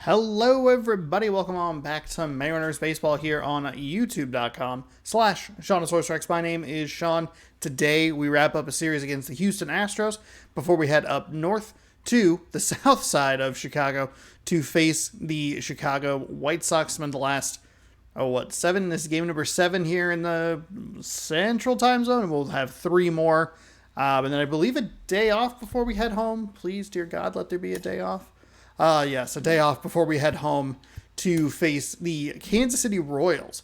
Hello everybody, welcome on back to Mariners Baseball here on youtube.com/SeanSourceRex. My name is Sean. Today we wrap up a series against the Houston Astros before we head up north to the south side of Chicago to face the Chicago White Sox. Spent the last, seven? This is game number 7 here in the Central Time Zone, and we'll have 3 more. And then I believe a day off before we head home. Please, dear God, let there be a day off. Yes, a day off before we head home to face the Kansas City Royals.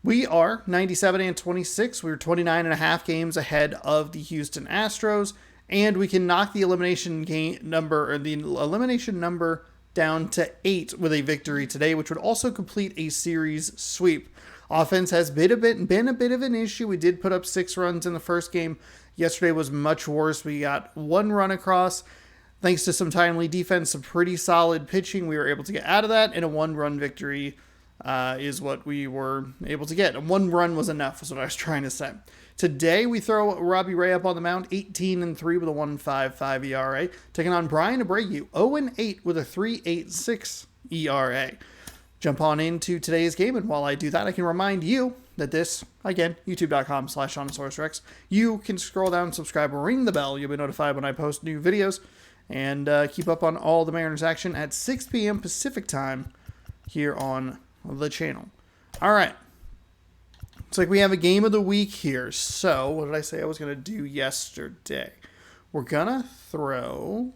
We are 97-26. We're 29.5 games ahead of the Houston Astros, and we can knock the elimination number down to 8 with a victory today, which would also complete a series sweep. Offense has been a bit of an issue. We did put up 6 runs in the first game. Yesterday was much worse. We got 1 run across. Thanks to some timely defense, some pretty solid pitching, we were able to get out of that, and a 1-run victory is what we were able to get. 1 run was enough, is what I was trying to say. Today, we throw Robbie Ray up on the mound, 18-3 with a 1.55 ERA, taking on Brian Abreu, 0-8 with a 3.86 ERA. Jump on into today's game, and while I do that, I can remind you that this, again, youtube.com/SeanSourceRex, you can scroll down, subscribe, ring the bell. You'll be notified when I post new videos. And keep up on all the Mariners action at 6 p.m. Pacific time here on the channel. All right. Looks like we have a game of the week here. So, what did I say I was going to do yesterday? We're going to throw...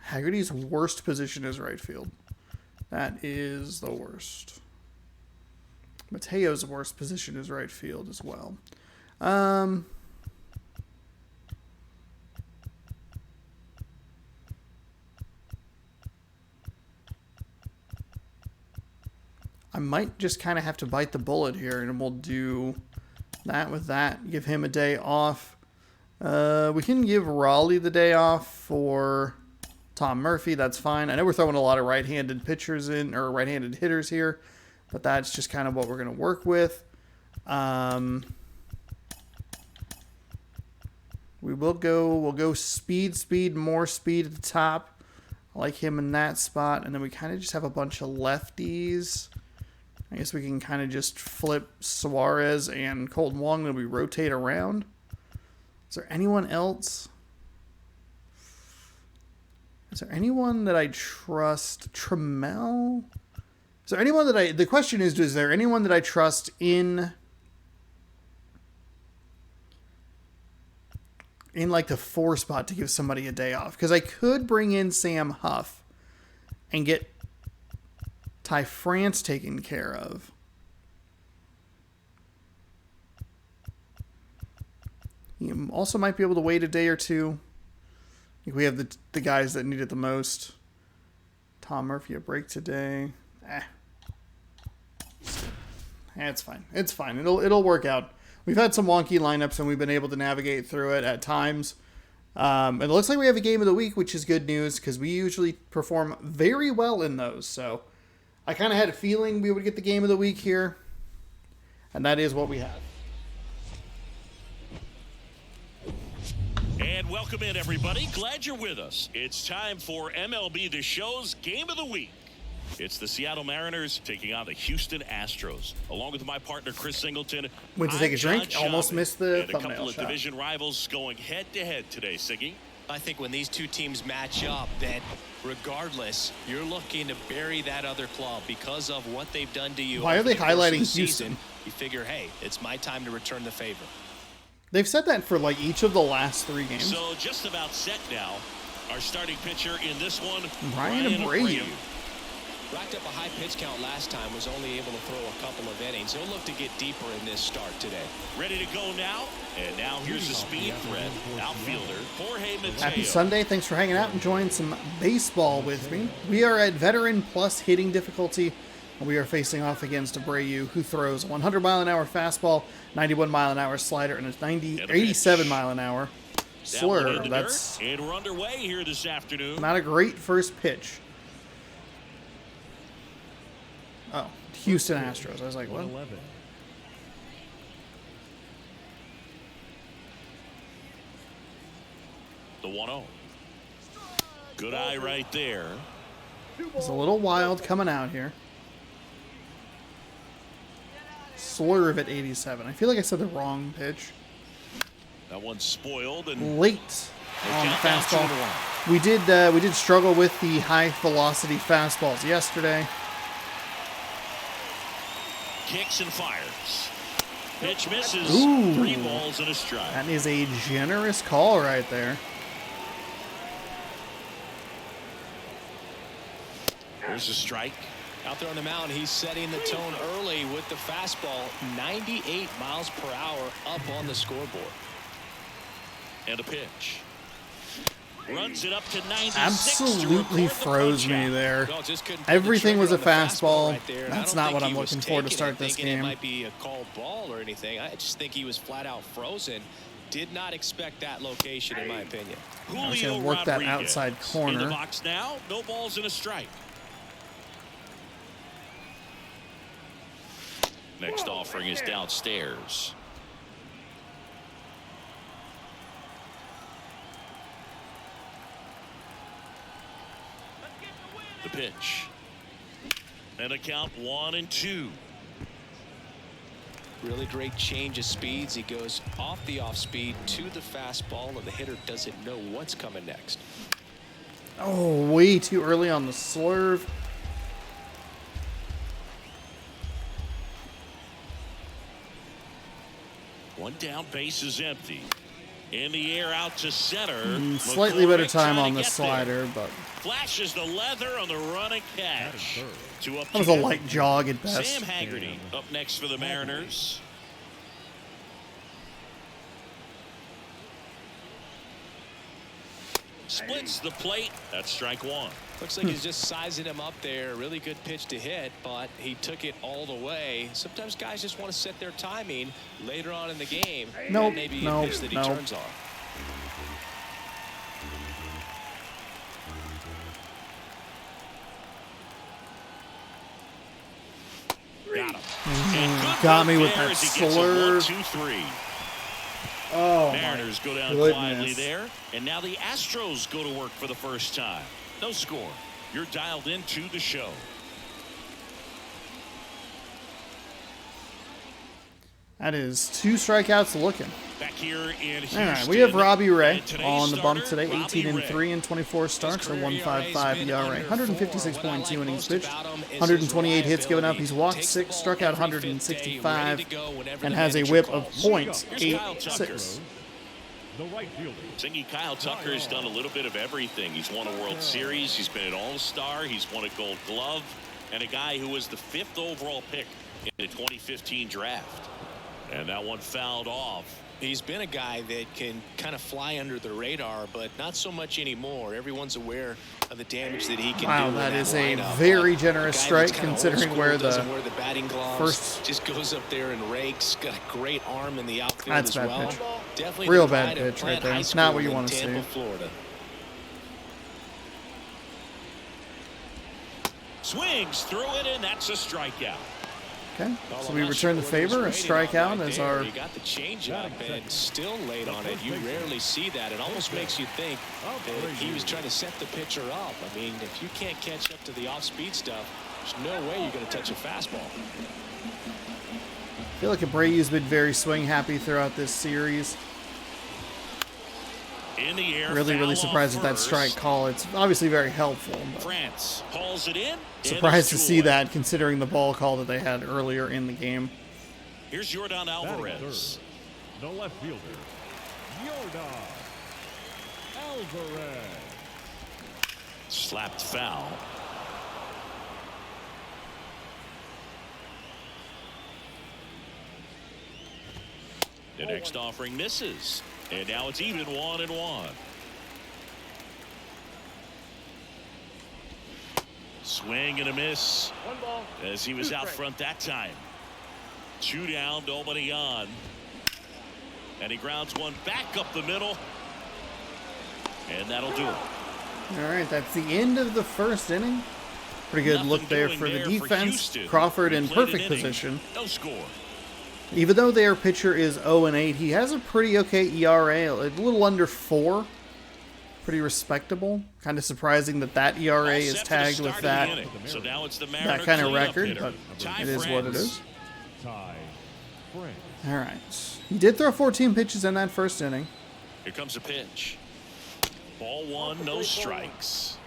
Haggerty's worst position is right field. That is the worst. Mateo's worst position is right field as well. I might just kind of have to bite the bullet here, and we'll do that with that. Give him a day off. We can give Raleigh the day off for Tom Murphy. That's fine. I know we're throwing a lot of right-handed pitchers in, or right-handed hitters here, but that's just kind of what we're going to work with. We'll go speed, more speed at the top. I like him in that spot, and then we kind of just have a bunch of lefties. I guess we can kind of just flip Suarez and Colton Wong and we rotate around. Is there anyone else? Is there anyone that I trust? Trammell? Is there anyone that the question is there anyone that I trust in like the 4 spot to give somebody a day off? Because I could bring in Sam Huff and get Ty France taken care of. You also might be able to wait a day or two. I think we have the guys that need it the most. Tom Murphy a break today. It's fine. It's fine. It'll work out. We've had some wonky lineups and we've been able to navigate through it at times. And it looks like we have a game of the week, which is good news because we usually perform very well in those. So I kind of had a feeling we would get the game of the week here, and that is what we have. And welcome in, everybody. Glad you're with us. It's time for MLB The Show's Game of the Week. It's the Seattle Mariners taking on the Houston Astros. Along with my partner, Chris Singleton. Went to take a drink, almost missed the and thumbnail a couple of shot. division rivals going head-to-head today, Siggy. I think when these two teams match up, that regardless, you're looking to bury that other club because of what they've done to you. Why are they highlighting Houston? Season, you figure, hey, it's my time to return the favor. They've said that for like each of the last 3 games. So just about set now. Our starting pitcher in this one, Brian Abreu. Racked up a high pitch count last time, was only able to throw a couple of innings. He'll look to get deeper in this start today. Ready to go now? And now here's the speed threat. Outfielder, Jorge Mateo. Happy Sunday. Thanks for hanging out and enjoying some baseball with me. We are at veteran plus hitting difficulty. And we are facing off against Abreu, who throws a 100-mile-an-hour fastball, 91-mile-an-hour slider, and a 87-mile-an-hour slur. That's and we're underway here this afternoon. Not a great first pitch. Oh, Houston Astros. I was like, what? 111. The 1-0. Good eye right there. It's a little wild coming out here. Slurve at 87. I feel like I said the wrong pitch. That one's spoiled and Late on the fastball. We did struggle with the high velocity fastballs yesterday. kicks and fires. Pitch misses. Ooh. 3 balls and a strike. That is a generous call right there. There's a strike. Out there on the mound, he's setting the tone early with the fastball. 98 miles per hour up on the scoreboard. And a pitch. Runs it up to 96. Absolutely froze me there. Everything was a fastball. Right, That's not what I'm looking for to start this game. It might be a called ball or anything. I just think he was flat out frozen. Did not expect that location, in my opinion. I was going to work that outside corner. In the box now, no balls and a strike. Next offering is downstairs. The pitch. And a count 1-2. Really great change of speeds. He goes off the off speed to the fastball, and the hitter doesn't know what's coming next. Oh, way too early on the slurve. One down, base is empty. In the air, out to center. Slightly better time on the slider, but flashes the leather on the running catch. That was a light jog at best. Sam Haggerty up next for the Mariners. Splits the plate. That's strike 1. Looks like he's just sizing him up there. Really good pitch to hit, but he took it all the way. Sometimes guys just want to set their timing later on in the game. Maybe a pitch that he turns on. Got him. Got me with that slurve. 1-2-3. Oh, Mariners go down quietly there, and now the Astros go to work for the first time. No score. You're dialed into the show. That is 2 strikeouts looking. Back here in Houston. All right, we have Robbie Ray on the bump today. 18-3 in 24 starts, a 1.55 ERA, 156.2 innings pitched, 128 hits given up. He's walked 6, struck out 165, and has a whip of .86. Singy Kyle Tucker has done a little bit of everything. He's won a World Series. He's been an All-Star. He's won a Gold Glove, and a guy who was the 5th overall pick in the 2015 draft. And that one fouled off. He's been a guy that can kind of fly under the radar, but not so much anymore. Everyone's aware of the damage that he can do. Wow, that is a very generous strike considering where the batting gloves, first just goes up there and rakes. Got a great arm in the outfield as well. Bad pitch. Definitely real bad pitch right there. It's not what you want to see. Florida. Swings through it, and that's a strikeout. Okay, so we return the favor, a strikeout as our... You got the changeup and still late on it. You rarely see that. It almost makes you think that he was trying to set the pitcher up. I mean, if you can't catch up to the off-speed stuff, there's no way you're going to touch a fastball. I feel like Abreu's been very swing happy throughout this series. In the air, really surprised at that strike call. It's obviously very helpful. But France hauls it in. surprised to see that considering the ball call that they had earlier in the game. Here's Yordan Alvarez. The left fielder, Yordan Alvarez. Slapped foul. The next offering misses. And now it's even 1-1. Swing and a miss as he was out front that time. 2 down, nobody on. And he grounds one back up the middle. And that'll do it. All right, that's the end of the first inning. Pretty good look there for the defense. Crawford in perfect position. No score. Even though their pitcher is 0-8, he has a pretty okay ERA, a little under 4 Pretty respectable. Kind of surprising that that ERA is tagged with that, So now it's the that kind of record, hitter. but it is what it is. Ty France. All right. He did throw 14 pitches in that first inning. Here comes a pitch. Ball one, no strikes.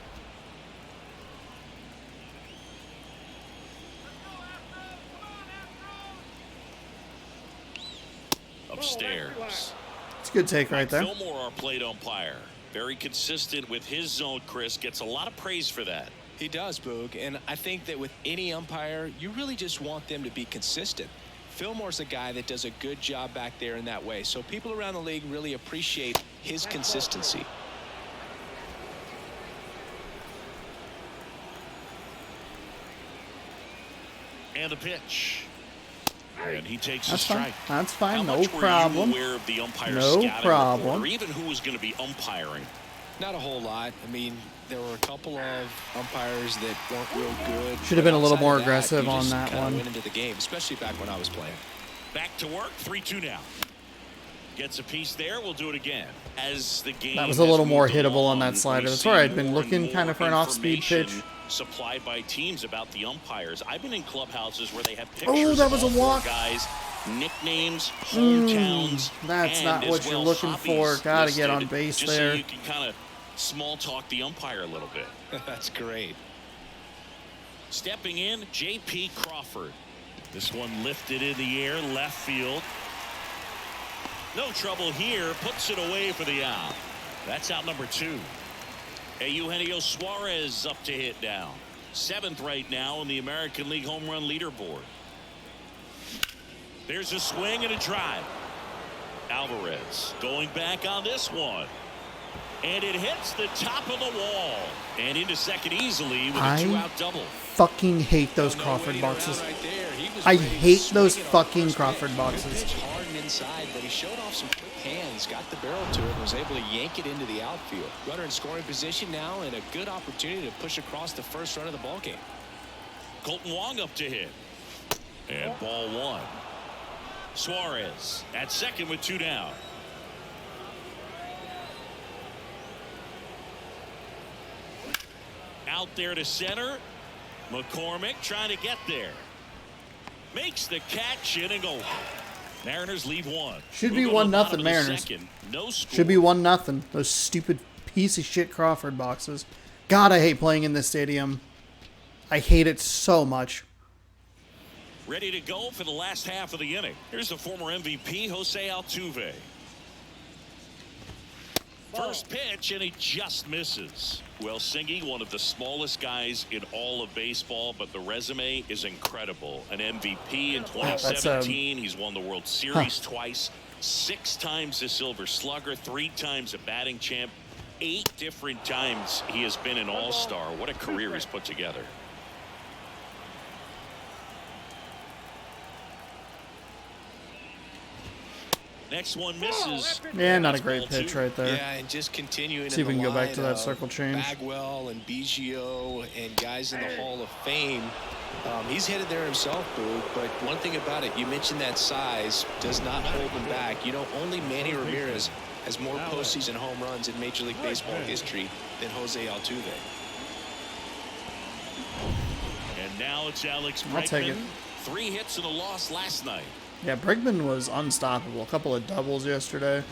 Upstairs. It's a good take right there. Fillmore, our plate umpire. Very consistent with his zone, Chris. Gets a lot of praise for that. He does, Boog, and I think that with any umpire, you really just want them to be consistent. Fillmore's a guy that does a good job back there in that way, so people around the league really appreciate his consistency. And a pitch. And he takes That's a strike. fine. That's fine. How No much were problem. you aware of the umpire's No scouting problem. report, or even who was going to be umpiring? Not a whole lot. I mean, there were a couple of umpires that weren't real good. Should have been a little Outside more of that, aggressive you on just that kinda one. went into the game, especially back when I was playing. Back to work. 3-2 now. Gets a piece there. We'll do it again. As the game That was a little has more moved hittable on along, that slider. we That's see where I'd been more and looking kind of for an more off-speed pitch. information supplied by teams about the umpires. I've been in clubhouses where they have pictures Oh, that of was all a four walk. guys, nicknames, hometowns, That's and not as what you're well looking for. hobbies Gotta get on listed, base just there. so you can kind of small talk the umpire a little bit. That's great. Stepping in, J.P. Crawford. This one lifted in the air, left field. No trouble here, puts it away for the out. That's out number 2. Eugenio Suarez up to hit now. 7th right now in the American League home run leaderboard. There's a swing and a drive. Alvarez going back on this one. And it hits the top of the wall. And into second easily with a 2-out double. Fucking hate those Crawford boxes. I hate those fucking Crawford boxes. Hard and inside, but he showed off some quick hands, got the barrel to it, and was able to yank it into the outfield. Runner in scoring position now, and a good opportunity to push across the first run of the ball game. Colton Wong up to hit. And ball one. Suarez at second with 2 down. Out there to center. McCormick trying to get there. Makes the catch in and go. Mariners leave one. Should be Move on 1-0 the bottom of the Mariners. second. No score. Should be 1-0. Those stupid piece of shit Crawford boxes. God, I hate playing in this stadium. I hate it so much. Ready to go for the last half of the inning. Here's the former MVP, Jose Altuve. First pitch, and he just misses. Well, Singy, one of the smallest guys in all of baseball, but the resume is incredible. An MVP in 2017. He's won the World Series twice, 6 times the Silver Slugger, 3 times a batting champ, 8 different times he has been an all-star. What a career he's put together. Next one misses. Yeah, not a great pitch right there. Yeah, and just continuing. See if we in can the go back to line that of circle change. Bagwell and Biggio and guys in the Hall of Fame. He's headed there himself, Boo. But one thing about it, you mentioned that size does not hold him back. You know, only Manny Ramirez has more postseason home runs in Major League Baseball history than Jose Altuve. And now it's Alex I'll take Bregman. it. 3 hits and a loss last night. Yeah, Bregman was unstoppable. A couple of doubles yesterday.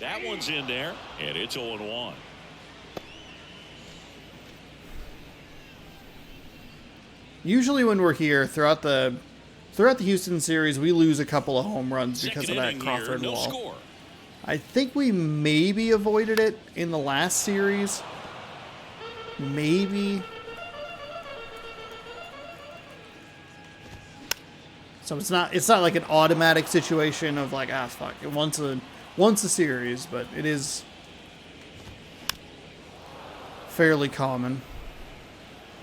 That one's in there, and it's 0-1. Usually when we're here throughout the Houston series, we lose a couple of home runs because of that Crawford no wall. Score. I think we maybe avoided it in the last series. Maybe. So it's not like an automatic situation of like, ah, fuck, it once a series, but it is fairly common.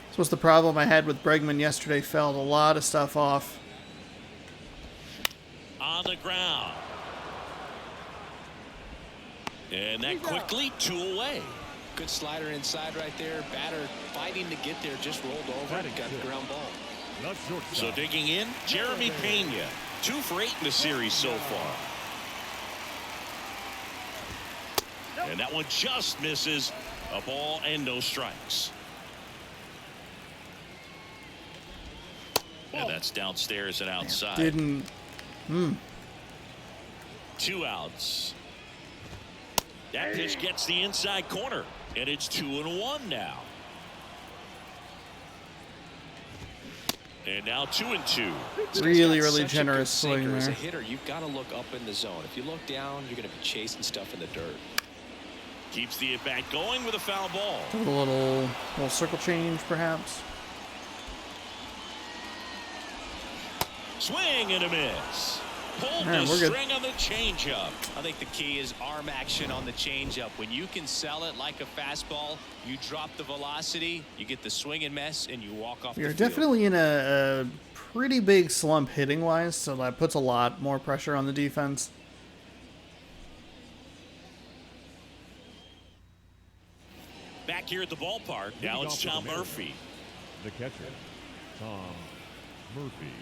This was the problem I had with Bregman yesterday. Fouled a lot of stuff off. On the ground. And that quickly 2 away. Good slider inside right there. Batter fighting to get there, just rolled over and got the ground ball. So digging in, Jeremy Pena. 2 for 8 in the series so far. And that one just misses. A ball and no strikes. And that's downstairs and outside. Didn't. 2 outs. That pitch gets the inside corner, and it's 2-1 now. And now 2-2. Really generous swing As a there. hitter, you've got to look up in the zone. If you look down, you're going to be chasing stuff in the dirt. Keeps the at-bat going with a foul ball. A little circle change, perhaps. Swing and a miss. Pulled Man, the we're good. string on the changeup. I think the key is arm action on the changeup. When you can sell it like a fastball, you drop the velocity, you get the swing and miss, and you walk off the You're field. definitely in a pretty big slump hitting-wise, so that puts a lot more pressure on the defense. Back here at the ballpark, now it's Tom Murphy. The catcher, Tom Murphy.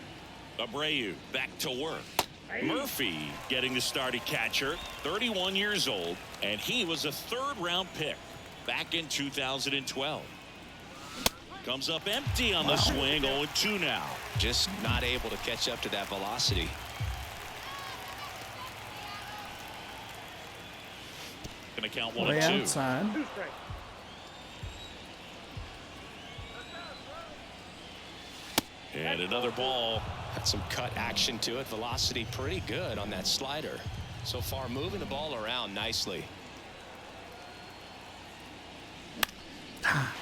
Abreu back to work. Murphy getting the start at catcher, 31 years old, and he was a third-round pick back in 2012. Comes up empty on the swing, 0-2 now. Just not able to catch up to that velocity. Going to count 1 Way and 2. outside. And another ball. Had some cut action to it. Velocity pretty good on that slider. So far moving the ball around nicely.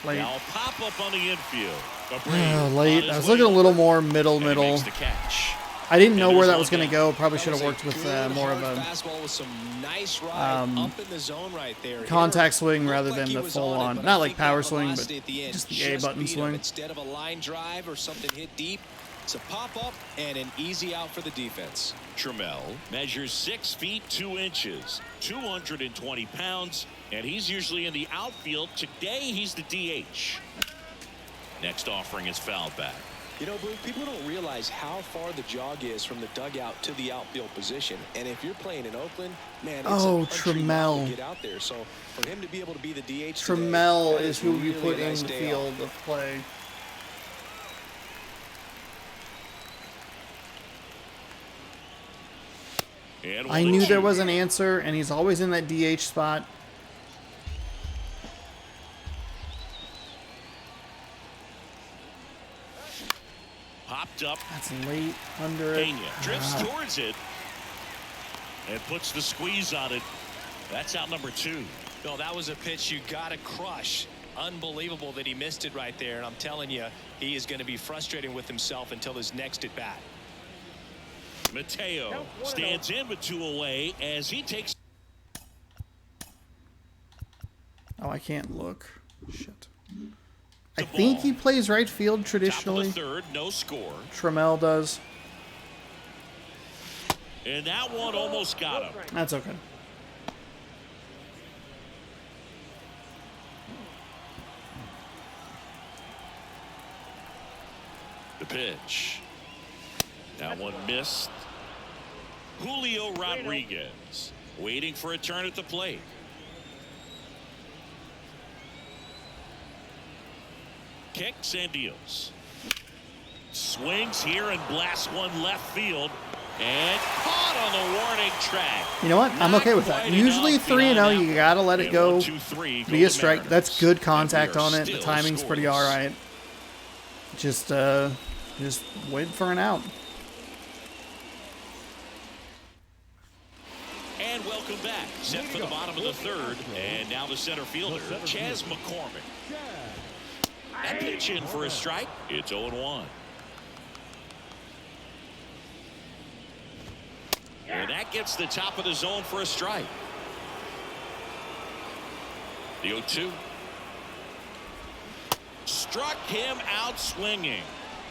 Late. Now a pop-up on the infield. Late. I was looking a little more middle. Makes the catch. I didn't know And where there's that was one going to down. go. Probably should have worked with more of a fastball with some nice ride up in the zone right there. contact swing Looked rather like than he the was full on it, on. but Not I like think power that swing, but velocity at the end just the A button beat him. swing. Instead of a line drive or something hit deep, it's a pop up and an easy out for the defense. Trammell measures 6 feet 2 inches, 220 pounds, and he's usually in the outfield. Today he's the DH. Next offering is fouled back. You know, Blue, people don't realize how far the jog is from the dugout to the outfield position. And if you're playing in Oakland, man, it's Oh, a country mile Trammell. to get out there. So for him to be able to be the DH Trammell today, that is who you really put a in nice the day field off. of play. And I knew there was an answer, and he's always in that DH spot. Popped up. That's late under it. Pena drifts towards it and puts the squeeze on it. That's out number 2. No, that was a pitch you got to crush. Unbelievable that he missed it right there. And I'm telling you, he is going to be frustrated with himself until his next at bat. Mateo stands in with 2 away as he takes. Oh, I can't look. Shit. I think he plays right field Top traditionally. of the 3rd, no score. Trammell does. And that one almost got him. That's okay. The pitch. That one missed. Julio Rodriguez waiting for a turn at the plate. Kicks and deals. Swings here and blasts one left field. And caught on the warning track. You know what? I'm okay with that. Usually 3-0, you gotta let it go. 1-2-3, Be go a strike. Mariners. That's good And contact we are on it. The still timing's pretty scoreless. all right. Just wait for an out. And welcome back. Set for the bottom of the 3rd. And now the center fielder, Chas McCormick. That pitch in for a strike. It's 0-1. And that gets the top of the zone for a strike. The 0-2. Struck him out swinging.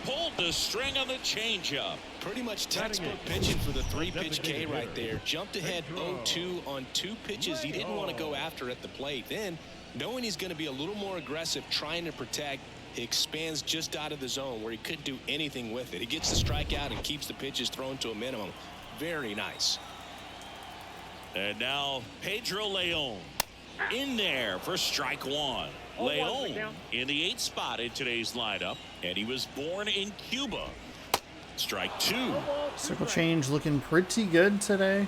Pulled the string on the changeup. Pretty much textbook pitching for the 3-pitch K right there. Jumped ahead 0-2 on 2 pitches he didn't want to go after at the plate. Then, knowing he's going to be a little more aggressive trying to protect, he expands just out of the zone where he couldn't do anything with it. He gets the strikeout and keeps the pitches thrown to a minimum. Very nice. And now Pedro Leon In there for strike one. Leon in the 8th spot in today's lineup, and he was born in Cuba. Strike two. Circle change looking pretty good today.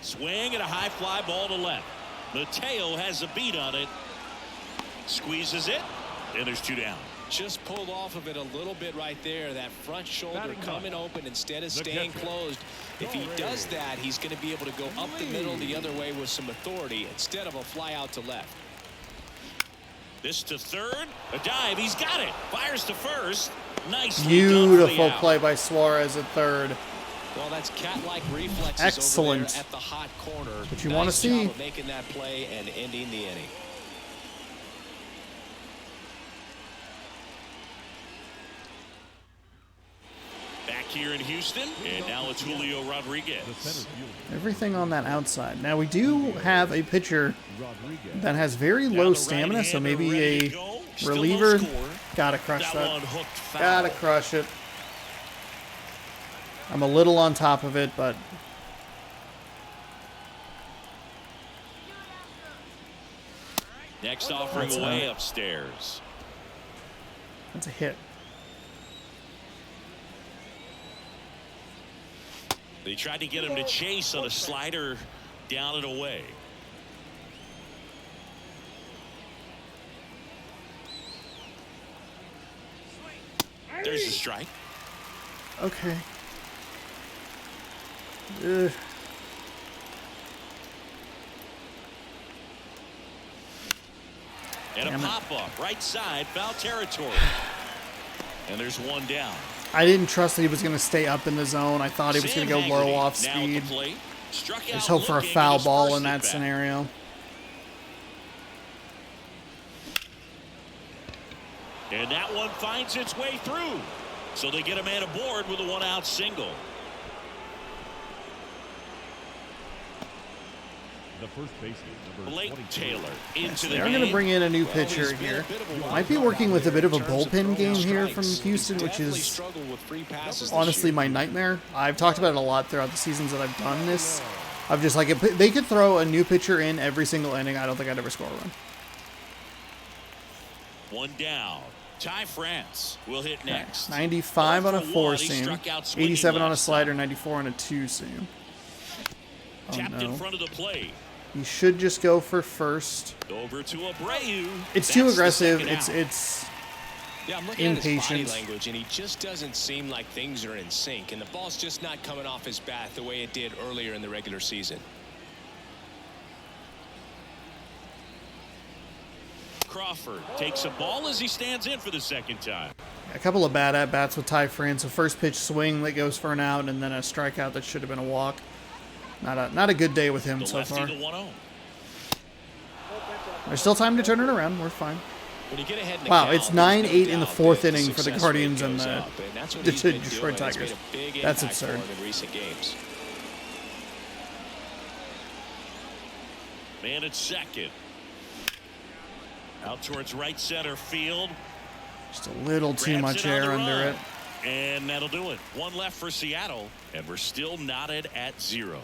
Swing and a high fly ball to left. Mateo has a beat on it. Squeezes it, and there's 2 down. Just pulled off of it a little bit right there. That front shoulder coming open instead of staying closed. If he does that, he's going to be able to go up the middle the other way with some authority instead of a fly out to left. This to third. A dive. He's got it. Fires to first. Nicely Beautiful done play by Suarez at third. Well, that's cat-like reflexes Excellent. over there at the hot corner. What you want to see. Job of making that play and ending the inning. Back here in Houston, and now it's Julio Rodriguez. Everything on that outside. Now we do have a pitcher that has very low stamina, so maybe a reliever. Gotta crush that. Gotta crush it. I'm a little on top of it, but Next offering away upstairs. that's a hit. They tried to get him to chase on a slider down and away. There's the strike. Okay. And a pop-up, right side, foul territory. And there's 1 down. I didn't trust that he was going to stay up in the zone. I thought he was going to go low off speed. Just hope for a foul ball in that scenario. And that one finds its way through. So they get a man aboard with a 1-out single. The first baseman, number Blake 22. Taylor into the They're going to bring in a new pitcher here. Might be working with a bit of a bullpen game here from Houston, which is honestly my nightmare. I've talked about it a lot throughout the seasons that I've done this. I've just like, if they could throw a new pitcher in every single inning, I don't think I'd ever score a run. 1 down. Ty France will hit next. 95 on a 4-seam, He struck out swinging 87 on a last slider, time. 94 on a 2-seam. Oh Tapped in no. front of the plate. He should just go for first. Over to Abreu. It's That's too the aggressive. second out. It's Yeah, I'm looking at his body impatient. language, and he just doesn't seem like things are in sync, and the ball's just not coming off his bat the way it did earlier in the regular season. Crawford takes a ball as he stands in for the second time. A couple of bad at-bats with Ty France. A first pitch swing that goes for an out, and then a strikeout that should have been a walk. Not a good day with him The so lefty far. to 1-0. There's still time to turn it around. We're fine. When you get ahead in the Wow, count, it's there's no 9-8 in the doubt fourth that the inning for the success Guardians rate and goes the up, and that's what he's been Detroit doing. He's Tigers. made a big That's impact for absurd. him in recent games. Man at second. Out towards right center field. Just a little too Grabs much it on air the under run. it. And that'll do it. 1 left for Seattle, and we're still knotted at 0.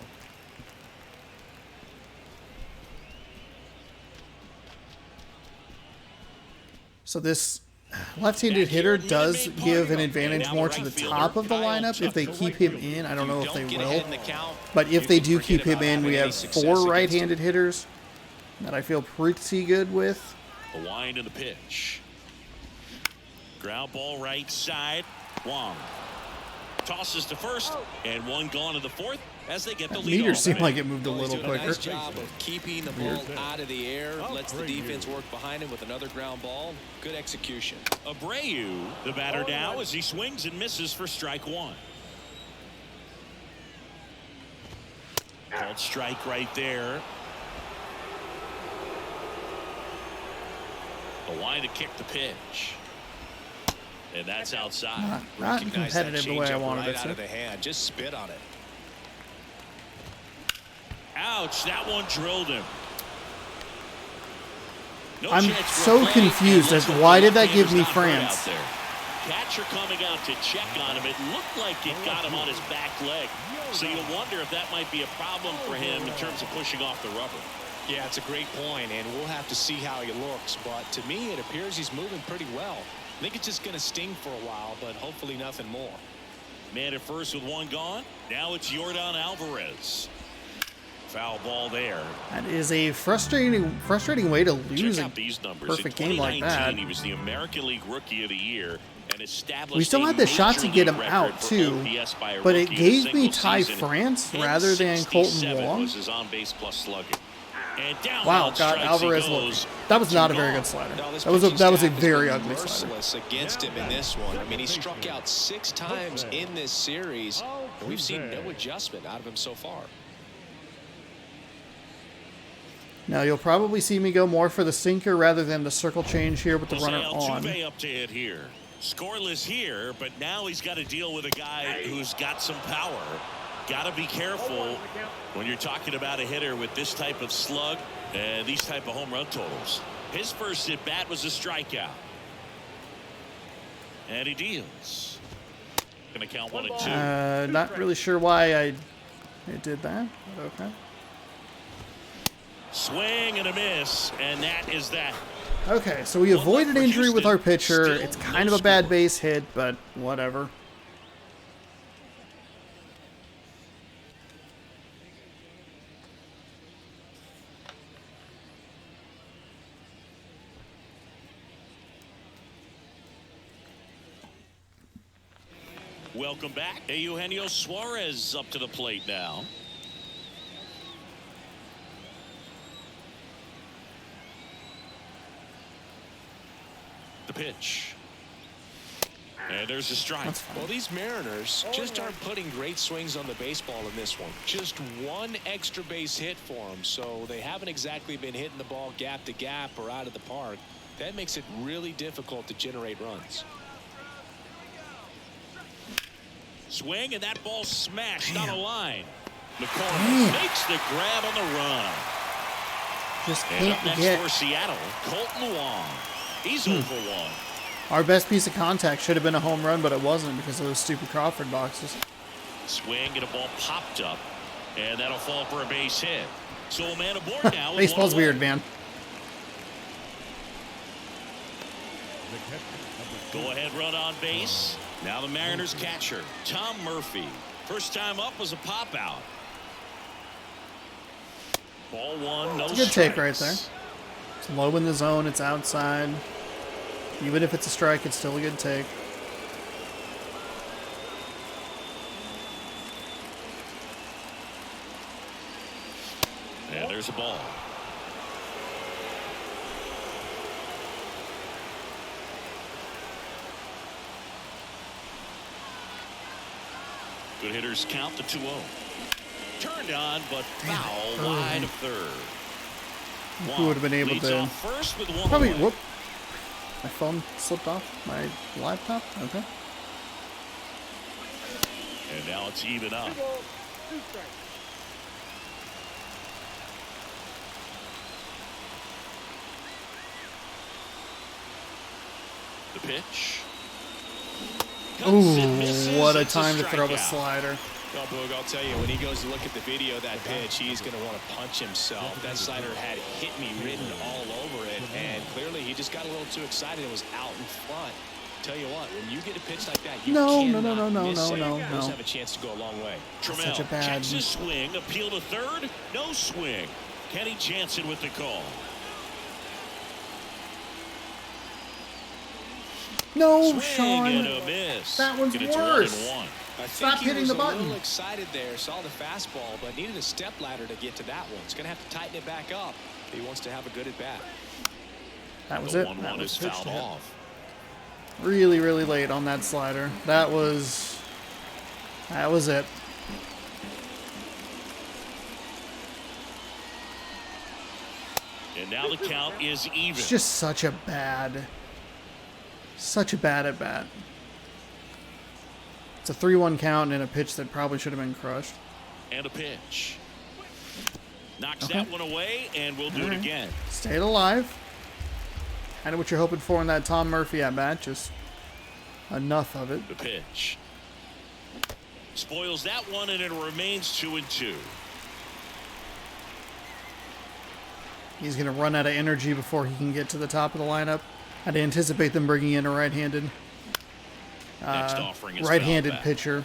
So this left-handed hitter does give an advantage more to the top of the lineup if they keep him in. I don't know if they will. But if they do keep him in, we have 4 right-handed hitters that I feel pretty good with. The wind and the pitch. Ground ball right side. Wong tosses to first, and 1 gone to the 4th as they get the lead. Meter off. seemed like it moved a Well, he's little doing quicker. a nice job of keeping the ball out of the air, lets the defense work behind him with another ground ball. Good execution. Abreu, the batter now, as he swings and misses for strike 1. Called strike right there. The wind to kick the pitch. And that's outside. Not Recognize that competitive the way I changeup wanted right it out to. of the hand. Just spit on it. Ouch, that one drilled him. No I'm chance for so a play, confused and as to looks like why the did that give left-hander's me not hurt France? out there. catcher coming out to check on him. It looked like it got him on his back leg. So you wonder if that might be a problem for him in terms of pushing off the rubber. Yeah, it's a great point, and we'll have to see how he looks. But to me, it appears he's moving pretty well. I think it's just going to sting for a while, but hopefully nothing more. Man at first with one gone. Now it's Yordan Alvarez. Foul ball there. That is a frustrating way to lose Check a out these numbers. perfect In game like that. He was the American League Rookie of the Year and established. We still a had the shot to major get him league out record for too, OPS by a but it rookie in a gave me single Ty season. France rather than Colton 10.67 Wong. was his on-base plus slugging. And down Wow, on God, strikes Alvarez he goes. that was not a very good slider. That was a very ugly slider. Merciless against him in this one. I mean, he struck out 6 times in this series, and we've seen no adjustment out of him so far. Now you'll probably see me go more for the sinker rather than the circle change here with the Jose runner on. Altuve up to hit here. Scoreless here, but now he's got to deal with a guy who's got some power. Got to be careful when you're talking about a hitter with this type of slug and these type of home run totals. His first at bat was a strikeout. And he deals. Going to count 1 and 2. Not really sure why I did that, but okay. Swing and a miss, and that is that. Okay, so we avoided injury with our pitcher. It's kind of a bad base hit, but whatever. Welcome back. Eugenio Suarez up to the plate now. The pitch. And there's a strike. Well, these Mariners just aren't putting great swings on the baseball in this one. Just one extra base hit for them, so they haven't exactly been hitting the ball gap to gap or out of the park. That makes it really difficult to generate runs. Swing, and that ball smashed on a line. McCormick makes the grab on the run. Just And up can't next get. for Seattle, Colton Wong. He's over 1. Our best piece of contact should have been a home run, but it wasn't because of those stupid Crawford boxes. Swing, and a ball popped up, and that'll fall for a base hit. So a man aboard now. with Baseball's 1 weird, away. man. Go ahead run on base. Now the Mariners catcher, Tom Murphy. First time up was a pop out. Ball 1, no It's a good take right strikes. there. It's low in the zone. It's outside. Even if it's a strike, it's still a good take. Yeah, there's a ball. Good hitters count the 2-0. Turned on, but foul wide of third. Who would have been able Leads to? off first with 1 Probably. away. Whoop. My phone slipped off my laptop. Okay. And now it's even up. The pitch. Ooh, what a It's time to throw a strikeout. slider. Well, Boog, I'll tell you, when he goes to look at the video of that pitch, he's going to want to punch himself. That slider had hit me written all over it, and clearly he just got a little too excited and was out in front. Tell you what, when you get a pitch like that, you No, cannot miss it. no. Those have a chance to go a long way. Trammell Such a bad- checks his swing, appeal to third, no swing. Kenny Jansen with the call. No, Swing Sean. and a miss. That one's And it's worse. 1-1. I Stop think he hitting was the a button. little excited there, saw the fastball, but needed a step ladder to get to that one. He's going to have to tighten it back up if he wants to have a good at bat. That was The it. 1-1 That was is pitched fouled to him. off. Really, really late on that slider. That was it. And now the count is even. It's just such a bad at bat. It's a 3-1 count and a pitch that probably should have been crushed. And a pitch. Knocks that one away, and we'll do it again. Stayed alive. Kind of what you're hoping for in that Tom Murphy at bat. Just enough of it. The pitch. Spoils that one, and it remains 2-2. He's going to run out of energy before he can get to the top of the lineup. I'd anticipate them bringing in a right-handed pitcher.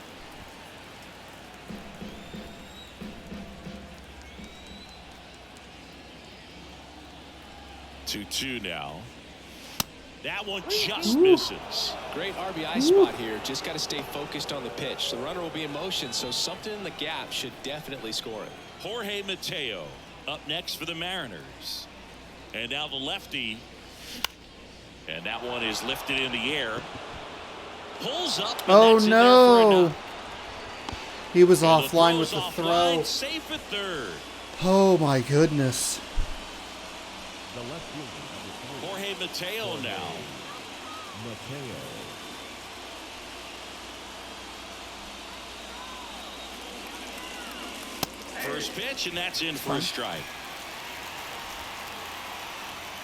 2-2 now. That one just misses. Great RBI spot here. Just got to stay focused on the pitch. The runner will be in motion, so something in the gap should definitely score it. Jorge Mateo up next for the Mariners. And now the lefty. And that one is lifted in the air. Pulls up. Oh, no. He was offline with the throw. Safe at third. Oh, my goodness. The left fielder, Jorge Mateo now. Mateo. First pitch, and that's in for a strike.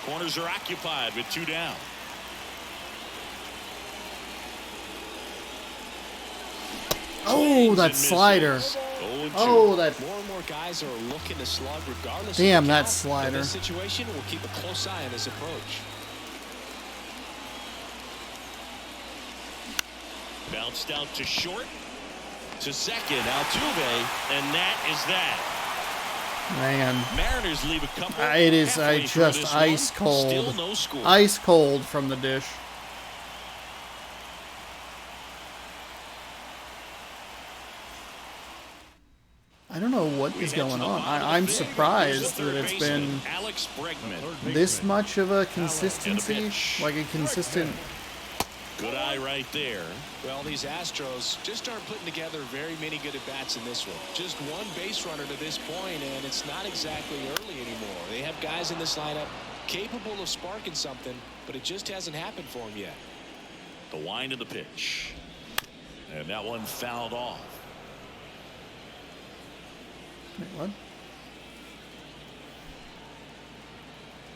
Corners are occupied with 2 down. Oh, that slider. Oh, that. More and more guys are looking to slug regardless. Damn, of the that count. slider. In this situation, we'll keep a close eye on his approach. Bounced out to short. To second, Altuve, and that is that. Man. Mariners leave a couple. It is halfway through just this ice one. cold. Still no score. Ice cold from the dish. I don't know what is going on. I'm surprised that it's been Alex Bregman. this much of a consistency, like a consistent. Good eye right there. Well, these Astros just aren't putting together very many good at-bats in this one. Just one base runner to this point, and it's not exactly early anymore. They have guys in this lineup capable of sparking something, but it just hasn't happened for them yet. The wind of the pitch. And that one fouled off. Wait, what?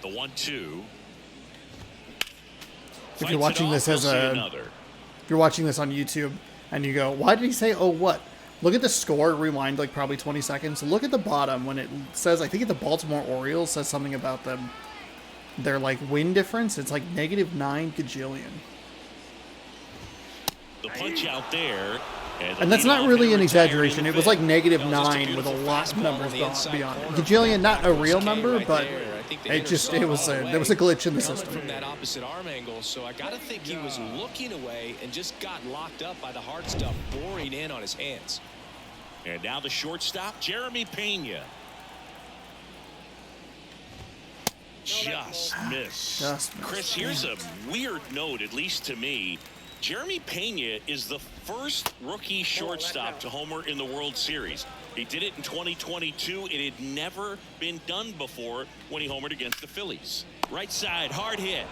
The 1-2. If you're watching this if you're watching this on YouTube and you go, why did he say, oh, what? Look at the score, rewind like probably 20 seconds. Look at the bottom when it says, I think at the Baltimore Orioles says something about them, their like win difference. It's like -9 gajillion. The punch out there. And that's not really an exaggeration. It was like -9 with a lot of numbers beyond it. Gajillion, not a real number, but it was there was a glitch in the system. From that opposite arm angle, so I got to think he was looking away and just got locked up by the hard stuff boring in on his hands. And now the shortstop, Jeremy Pena. Just missed. Chris, here's a weird note, at least to me. Jeremy Pena is the first rookie shortstop to homer in the World Series. He did it in 2022. It had never been done before when he homered against the Phillies. Right side, hard hit.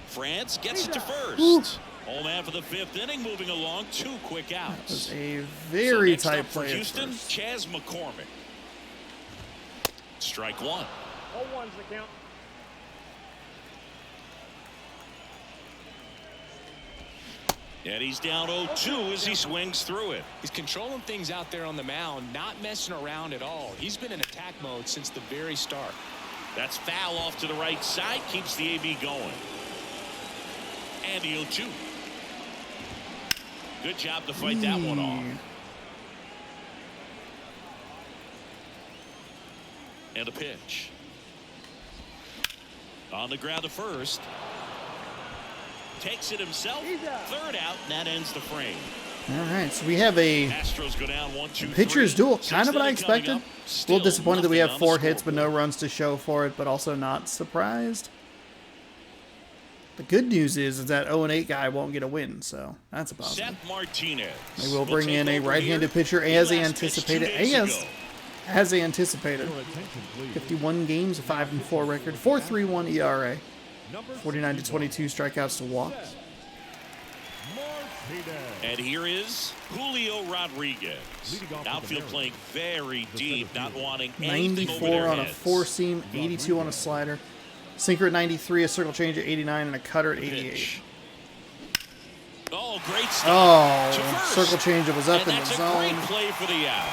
France gets it to first. Home man for the 5th inning, moving along, 2 quick outs. That was a very next tight up for play. Houston, Chas McCormick. Strike 1. 0-1's the count. And he's down 0-2 as he swings through it. He's controlling things out there on the mound, not messing around at all. He's been in attack mode since the very start. That's foul off to the right side, keeps the AB going. And the 0-2. Good job to fight that one off. And a pitch. On the ground to first. Takes it himself. 3rd out, and that ends the frame. All right, so we have a Astros go down 1-2-3. pitcher's duel. Kind of what I expected. A little disappointed that we have 4 hits but no scoreboard. runs to show for it, but also not surprised. The good news is that 0-8 guy won't get a win, so that's a positive. Seth Martinez. They will bring in a right-handed pitcher as anticipated. As anticipated. 51 games, a 5-4 record, 4.31 ERA, 49-22 strikeouts to walks. And here is Julio Rodriguez. Outfield playing very deep, not wanting anything over 94 their on a heads. 4-seam, 82 on a slider. Sinker at 93, a circle change at 89, and a cutter at 88. Pitch. Oh, great stop. To Oh, first. circle change. It was up And in the that's a zone. great play for the out.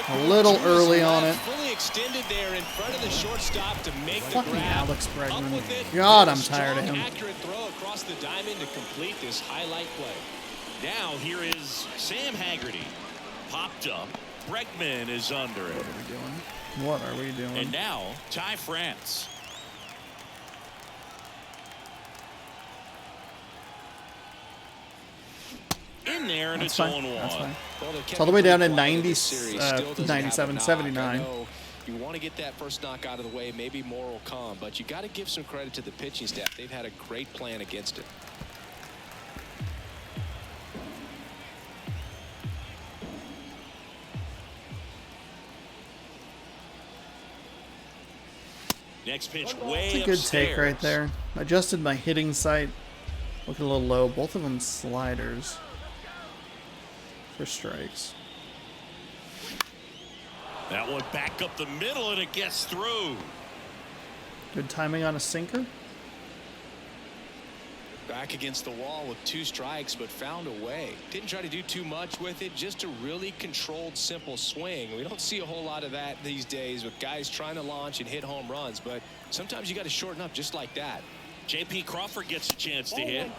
A little early on it. Fully extended there in front of the shortstop to make the Fucking grab. Alex Up Bregman. with it. God, A I'm tired of strong, him. Accurate throw across the diamond to complete this highlight play. Now here is Sam Haggerty. Popped up. Bregman is under it. What are we doing? And now Ty France. In there, and That's it's fine. 0-1. That's fine. Well, It's all the way down to 97, 79. You want to get that first knock out of the way. Maybe more will come, but you got to give some credit to the pitching staff. They've had a great plan against it. Next pitch way It's a good upstairs. take right there. Adjusted my hitting sight. Looking a little low. Both of them sliders for strikes. That one back up the middle, and it gets through. Good timing on a sinker. Back against the wall with 2 strikes, but found a way. Didn't try to do too much with it. Just a really controlled, simple swing. We don't see a whole lot of that these days with guys trying to launch and hit home runs, but sometimes you got to shorten up just like that. J.P. Crawford gets a chance to hit.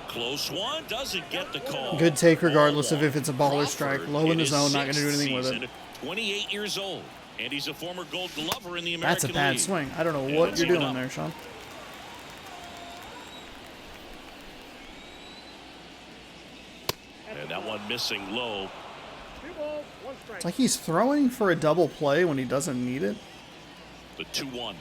Close one, doesn't get the call. Good take regardless of if it's a ball or strike. Crawford Low in the his zone, not going to do 6th anything with it. season, 28 years old, and he's a former Gold Glover in the American That's a bad League. swing. I don't know Yeah, what that's you're even doing up. there, Sean. And that one missing low. It's like he's throwing for a double play when he doesn't need it. The 2-1.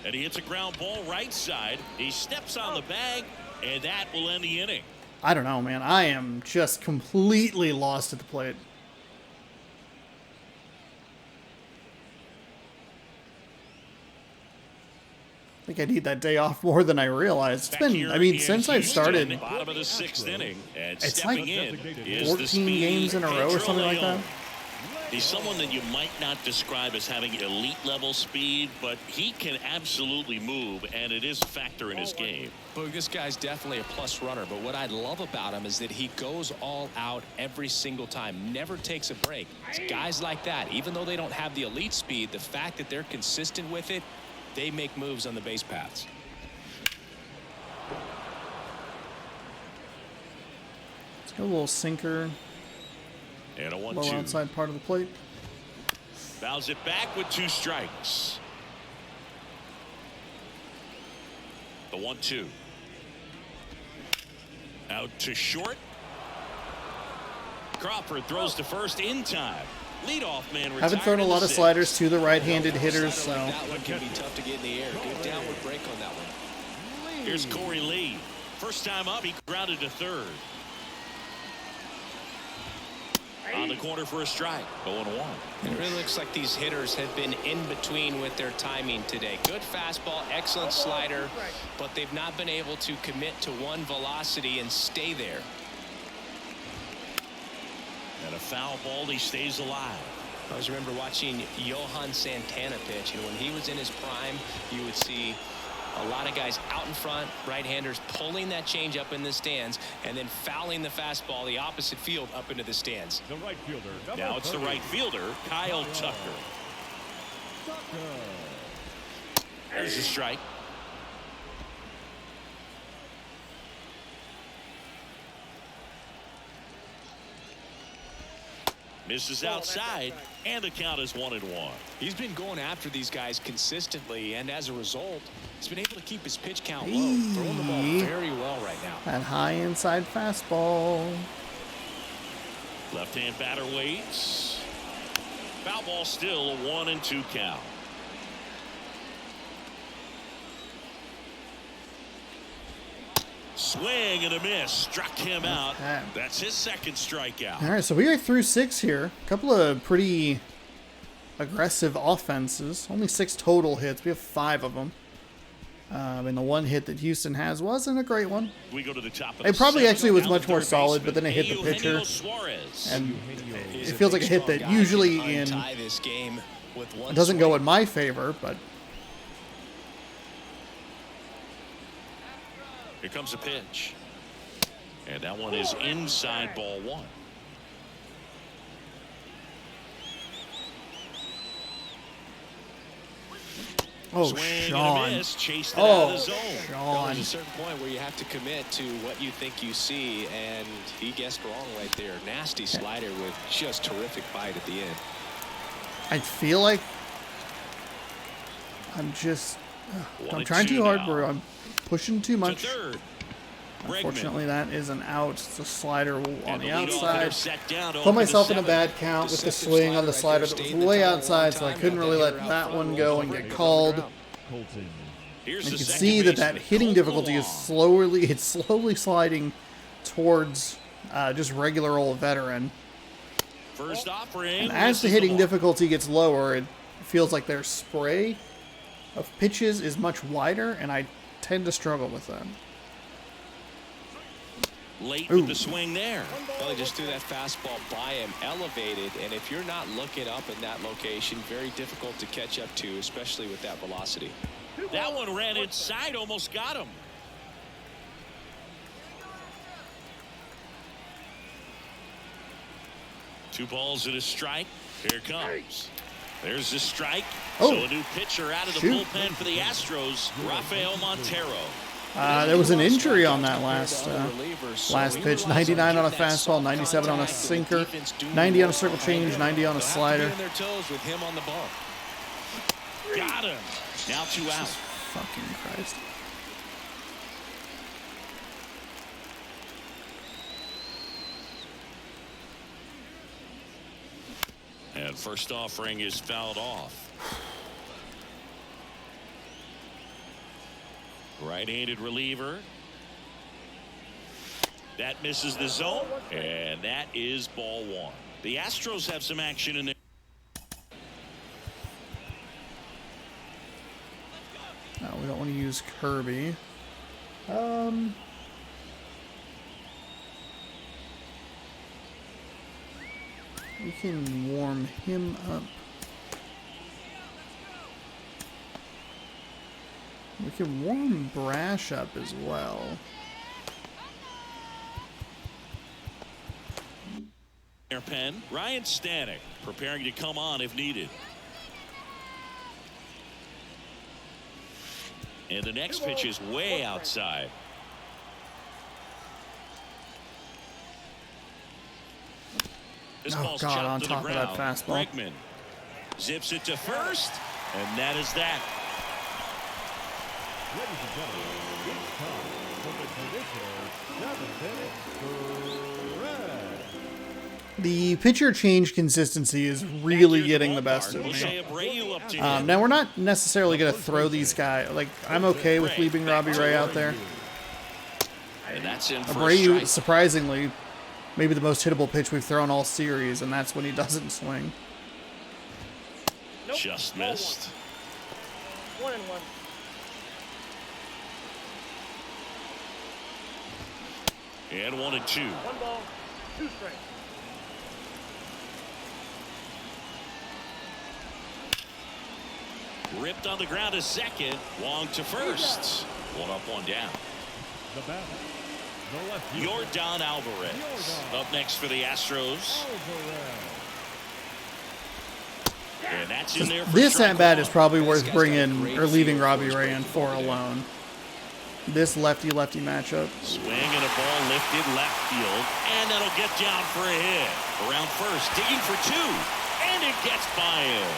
And he hits a ground ball right side. He steps on the bag, and that will end the inning. I don't know, man. I am just completely lost at the plate. I think I need that day off more than I realized. It's Back been, here I mean, in since I've Houston, started, bottom of the 6th inning, and It's stepping like in is 14 the speed games in a row or something like that. Leon. He's someone that you might not describe as having elite level speed, but he can absolutely move, and it is a factor in his game. But this guy's definitely a plus runner, but what I love about him is that he goes all out every single time, never takes a break. It's guys like that, even though they don't have the elite speed, the fact that they're consistent with it, they make moves on the base paths. Let's go a little sinker, And a low 1-2. outside part of the plate. Fouls it back with 2 strikes. The 1-2. Out to short. Crawford throws to first in time. Leadoff man retired. Haven't thrown a in lot the of 6th. sliders to the right-handed hitters, so That one can be tough to get in the air. Good downward break on that one. Here's Corey Lee. First time up, he grounded to third. On the corner for a strike. 0-1. It really looks like these hitters have been in between with their timing today. Good fastball, excellent slider, but they've not been able to commit to one velocity and stay there. And a foul ball, he stays alive. I always remember watching Johan Santana pitch, and when he was in his prime, you would see a lot of guys out in front, right-handers pulling that change up in the stands and then fouling the fastball the opposite field up into the stands. The right fielder. Now it's the right fielder, Kyle Tucker. There's a strike. Misses outside, and the count is 1-1. He's been going after these guys consistently, and as a result, he's been able to keep his pitch count low, throwing the ball very well right now. that high inside fastball. Left-hand batter waits. Foul ball still, a 1-2 count. Swing and a miss. Struck him out. Okay. That's his second strikeout. All right, so we are through 6 here. A couple of pretty aggressive offenses. Only 6 total hits. We have 5 of them. And the one hit that Houston has wasn't a great one. We go to the top of It the probably 7th. actually was Now much the more third solid, baseman, but then it hit the Eugenio pitcher. Suarez. And He's it feels like a hit big that strong guy. usually He can in untie this game with one it doesn't swing. go in my favor, but Here comes a pitch. And that one is inside ball one. Oh, Swing Sean. and a miss, chased it out of the zone. Well, there's Sean. a certain point where you have to commit to what you think you see, and he guessed wrong right there. Nasty slider with just terrific bite at the end. I feel like I'm just... I'm trying too hard, bro. I'm pushing too To much. third. Unfortunately, that is an out. It's a slider on And the leadoff hitter outside. set down to Put open the myself in a seventh. bad count with the Deceptive swing on the slider slider right that there, was way stayed in the tunnel a outside, long so I time, couldn't got really that let hitter out that front, one rolls go over and and get goes called. around. Colton. Here's And the you can second see that baseman, hitting Colt difficulty is Malone. it's slowly sliding towards just regular old veteran. First offering. And as the misses hitting ball. difficulty gets lower, it feels like their spray of pitches is much wider, and I tend to struggle with that. Late Ooh. with the swing there. Well, he just threw that fastball by him, elevated, and if you're not looking up in that location, very difficult to catch up to, especially with that velocity. That one ran inside, almost got him. Two balls and a strike. Here it comes. There's the strike. Oh. So a new pitcher out of the Shoot. bullpen for the Astros, Rafael Montero. There was an injury on that last pitch. 99 on a fastball, 97 on a sinker, 90 on a circle change, 90 on a slider. Their toes with him on the bump. Got him. Now 2 out. Fucking Christ. And first offering is fouled off. Right-handed reliever. That misses the zone, and that is ball one. The Astros have some action in there. No, we don't want to use Kirby. We can warm him up. We can warm Brash up as well. Pen. Ryan Stanek preparing to come on if needed. And the next pitch is way outside. This Oh, ball's God, chopped on to top the of that ground. fastball. Bregman zips it to first, and that is that. Ladies and gentlemen, it's time for the traditional 7-minute thread. The pitcher change consistency is really getting the best of me. Jose Abreu up to him. Now, we're not necessarily going to throw these guys. Like, I'm okay with leaving Robbie Ray out there. And that's in for a Abreu, strike. surprisingly, maybe the most hittable pitch we've thrown all series, and that's when he doesn't swing. Just missed. 1-1. And 1-2. 1 ball, 2 strikes. Ripped on the ground to second. Wong to first. 1 up, 1 down. The batter, the left fielder, Yordan Alvarez up next for the Astros. Alvarez. And that's in there for This strike at bat one. is probably This worth guy's got a bringing great or leaving feel Robbie for his Ray in breaking for ball there. alone. This lefty-lefty matchup. Swing and a ball lifted left field. And that'll get down for a hit. Around first, digging for 2. And it gets by him.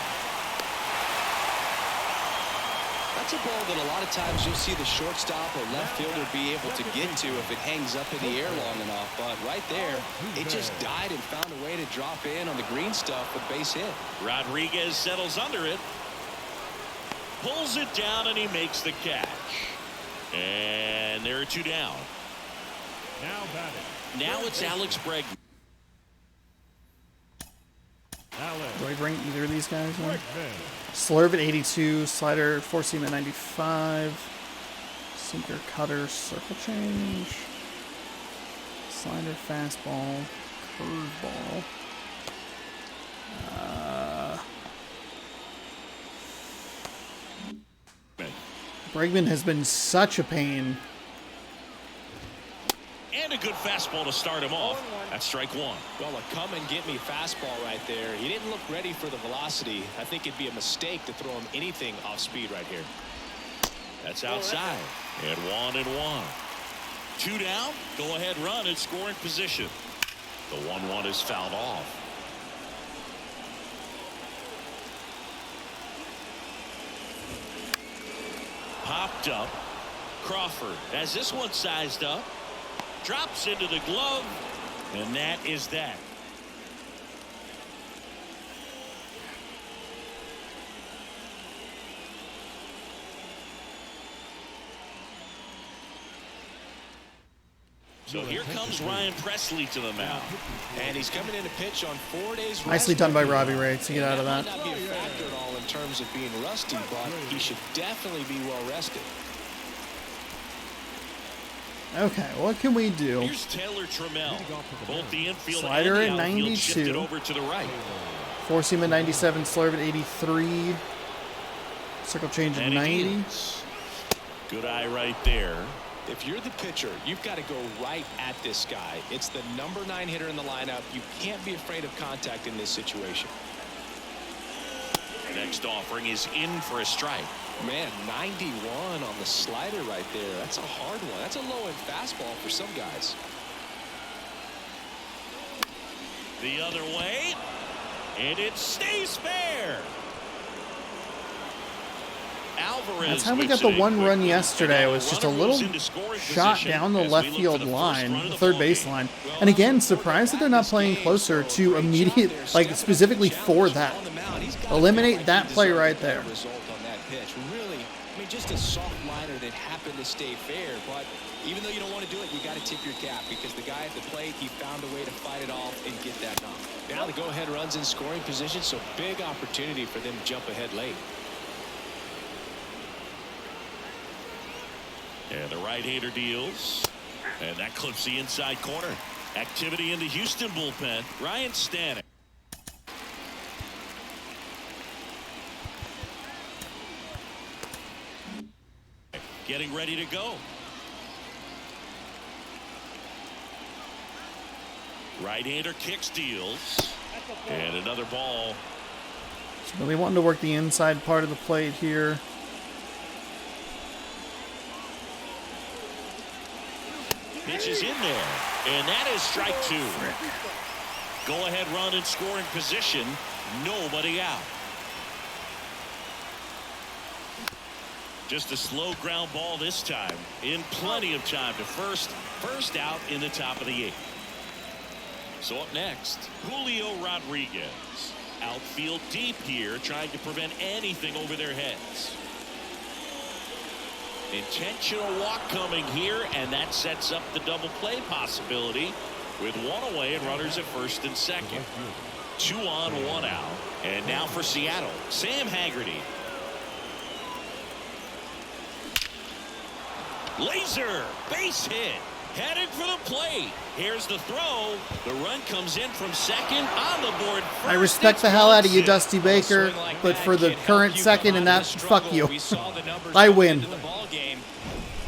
That's a ball that a lot of times you'll see the shortstop or left fielder be able to get to if it hangs up in the air long enough. But right there, it just died and found a way to drop in on the green stuff with base hit. Rodriguez settles under it. Pulls it down and he makes the catch. And there are 2 down. Now batting. Now it's Alex Bregman. Alex Do I bring either of these guys in? Bregman. Slurve at 82, slider, four seam at 95, sinker, cutter, circle change, slider, fastball, curveball. Bregman has been such a pain. And a good fastball to start him off. That's strike one. Well, a come-and-get-me fastball right there. He didn't look ready for the velocity. I think it'd be a mistake to throw him anything off speed right here. That's outside. And 1-1. 2 down. Go ahead run in scoring position. The 1-1 is fouled off. Popped up. Crawford has this one sized up. Drops into the glove. And that is that. So here comes Ryan Presley to the mound. And he's coming in to pitch on 4 days. Nicely done by Robbie Ray to get out of that. Might not be a factor at all in terms of being rusty, but he should definitely be well rested. Okay, what can we do? Here's Taylor Trammell. Both the infield Slider and the at outfield 92. shifted over to the right. Four seam at 97, slurve at 83. Circle change at And he 90. deals. Good eye right there. If you're the pitcher, you've got to go right at this guy. It's the number 9 hitter in the lineup. You can't be afraid of contact in this situation. Next offering is in for a strike. Man, 91 on the slider right there. That's a hard one. That's a low-end fastball for some guys. The other way. And it stays fair. Alvarez. That's how we got the 1 run yesterday. It was just a little shot down the left field line, the third base line. And again, surprised that they're not playing closer to immediate, like specifically for that. Eliminate that play right there. Really, I mean, just a soft liner that happened to stay fair. But even though you don't want to do it, you got to tip your cap because the guy at the plate, he found a way to fight it off and get that knock. Now the go-ahead runs in scoring position, so big opportunity for them to jump ahead late. And the right-hander deals. And that clips the inside corner. Activity in the Houston bullpen. Ryan Stanek. Getting ready to go. Right-hander kicks, deals. And another ball. Just really wanting to work the inside part of the plate here. Pitch is in there. And that is strike 2. Go ahead run in scoring position. Nobody out. Just a slow ground ball this time. In plenty of time to first out in the top of the 8th. So up next, Julio Rodriguez. Outfield deep here, trying to prevent anything over their heads. Intentional walk coming here, and that sets up the double play possibility with 1 away and runners at first and second. 2 on, 1 out. And now for Seattle, Sam Haggerty. Laser, base hit, headed for the plate. Here's the throw. The run comes in from second on the board. I respect the hell out of you, Dusty Baker, but for the current second and that, fuck you. I win. But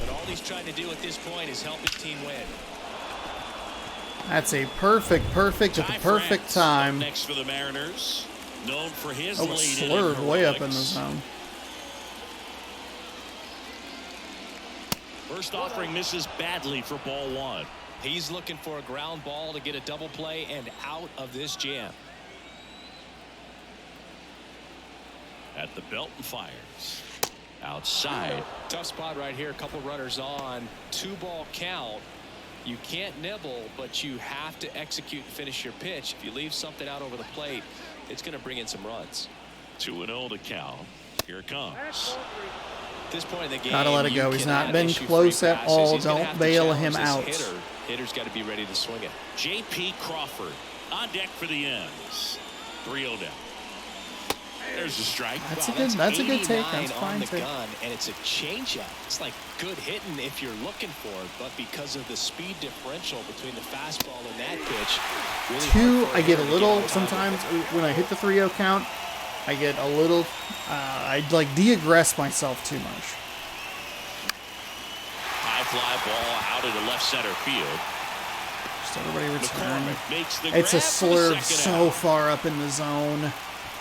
all he's trying to do at this point is help his team win. That's a perfect at the perfect time. Next for the Mariners, known for his Oh, slurve way up in the zone. First offering misses badly for ball 1. He's looking for a ground ball to get a double play and out of this jam. At the belt and fires. Outside. Tough spot right here. A couple runners on. 2-ball count. You can't nibble, but you have to execute and finish your pitch. If you leave something out over the plate, it's going to bring in some runs. 2-0 to count. Here it comes. At this point in the game, Gotta let it go. He's not been close at all. Don't bail him out. Hitter's got to be ready to swing it. J.P. Crawford on deck for the Ends. 3-0 down. There's a strike. That's a good take. That's fine take. Gun, and it's a changeup. It's like good hitting if you're looking for it, but because of the speed differential between the fastball and that pitch, really I get a little sometimes when I hit the 3-0 count. I get a little. I like de-aggress myself too much. High fly ball out into left center field. Just everybody return. McCormick makes the It's a grab for the slurve second so out. far up in the zone.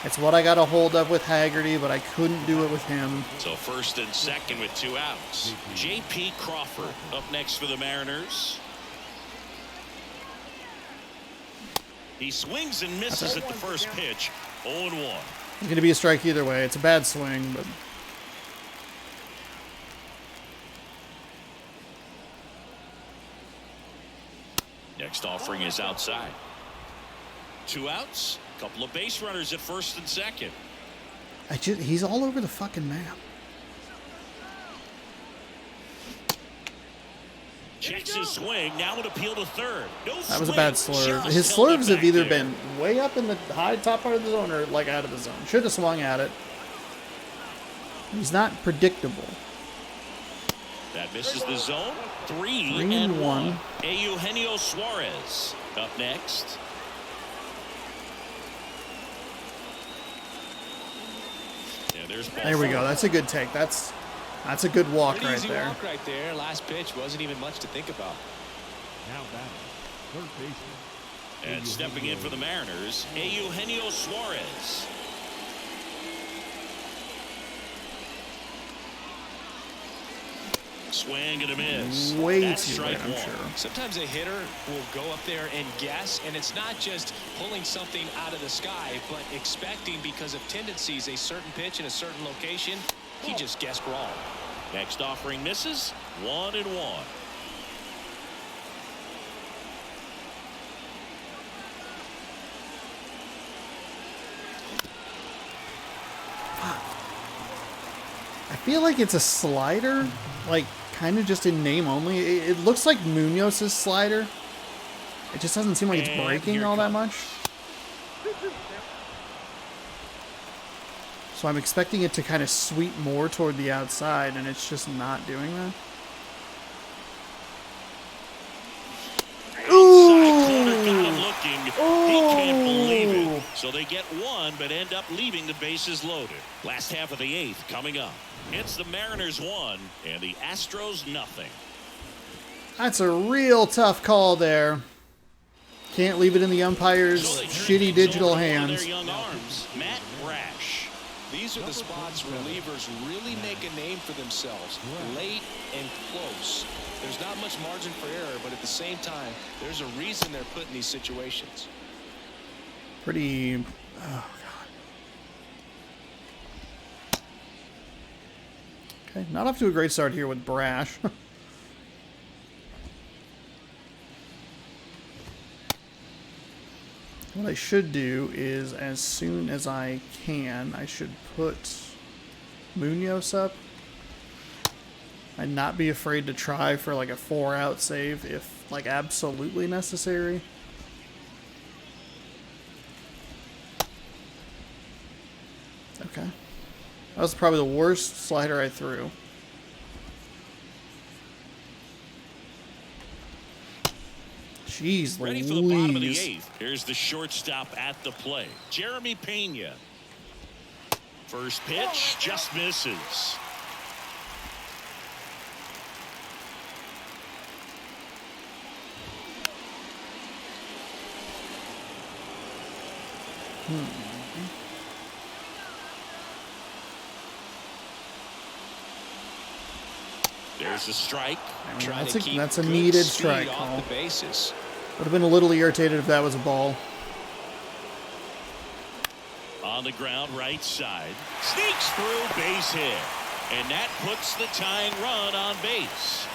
It's what I got a hold of with Haggerty, but I couldn't do it with him. So first and second with 2 outs. J.P. Crawford up next for the Mariners. He swings and misses at the first pitch. 0-1. It's going to be a strike either way. It's a bad swing, but... Next offering is outside. 2 outs. Couple of base runners at first and second. He's all over the fucking map. Checks his swing. Now an appeal to third. No That was a swing. bad slurve. Just His held it slurves have back either there. been way up in the high top part of the zone or like out of the zone. Should have swung at it. He's not predictable. That misses the zone. 3-1. 3-1. Eugenio Suarez up next. Yeah, there's ball There we four. go. That's a good take. That's a good walk Pretty right easy there. walk right there. Last pitch wasn't even much to think about. Now batting, third baseman. And stepping in for the Mariners, Eugenio Suarez. Swing and a miss. Way That's too strike late, I'm one. sure. Sometimes a hitter will go up there and guess, and it's not just pulling something out of the sky, but expecting because of tendencies a certain pitch in a certain location. He just guessed wrong. Next offering misses. 1-1. I feel like it's a slider, like kind of just in name only. It looks like Munoz's slider. It just doesn't seem like it's And breaking here all that comes. much. So I'm expecting it to kind of sweep more toward the outside, and it's just not doing that. Outside corner got him looking. He can't believe it. So they get one, but end up leaving the bases loaded. Last half of the 8th coming up. It's the Mariners 1 and the Astros nothing. That's a real tough call there. Can't leave it in the umpire's So they turn shitty things digital over to one of hands. their young arms, Matt Brash. These are the spots relievers really make a name for themselves. Late and close. There's not much margin for error, but at the same time, there's a reason they're put in these situations. Pretty. Oh, God. Okay, not off to a great start here with Brash. What I should do is, as soon as I can, I should put Munoz up. And not be afraid to try for like a 4-out save if like absolutely necessary. Okay. That was probably the worst slider I threw. Jeez Ready for the bottom of the Louise. 8th. Here's the shortstop at the plate, Jeremy Pena. First pitch just misses. There's a strike. Trying That's to a- keep that's a good needed speed strike off call. the bases. Would have been a little irritated if that was a ball. On the ground, right side. Sneaks through, base hit. And that puts the tying run on base.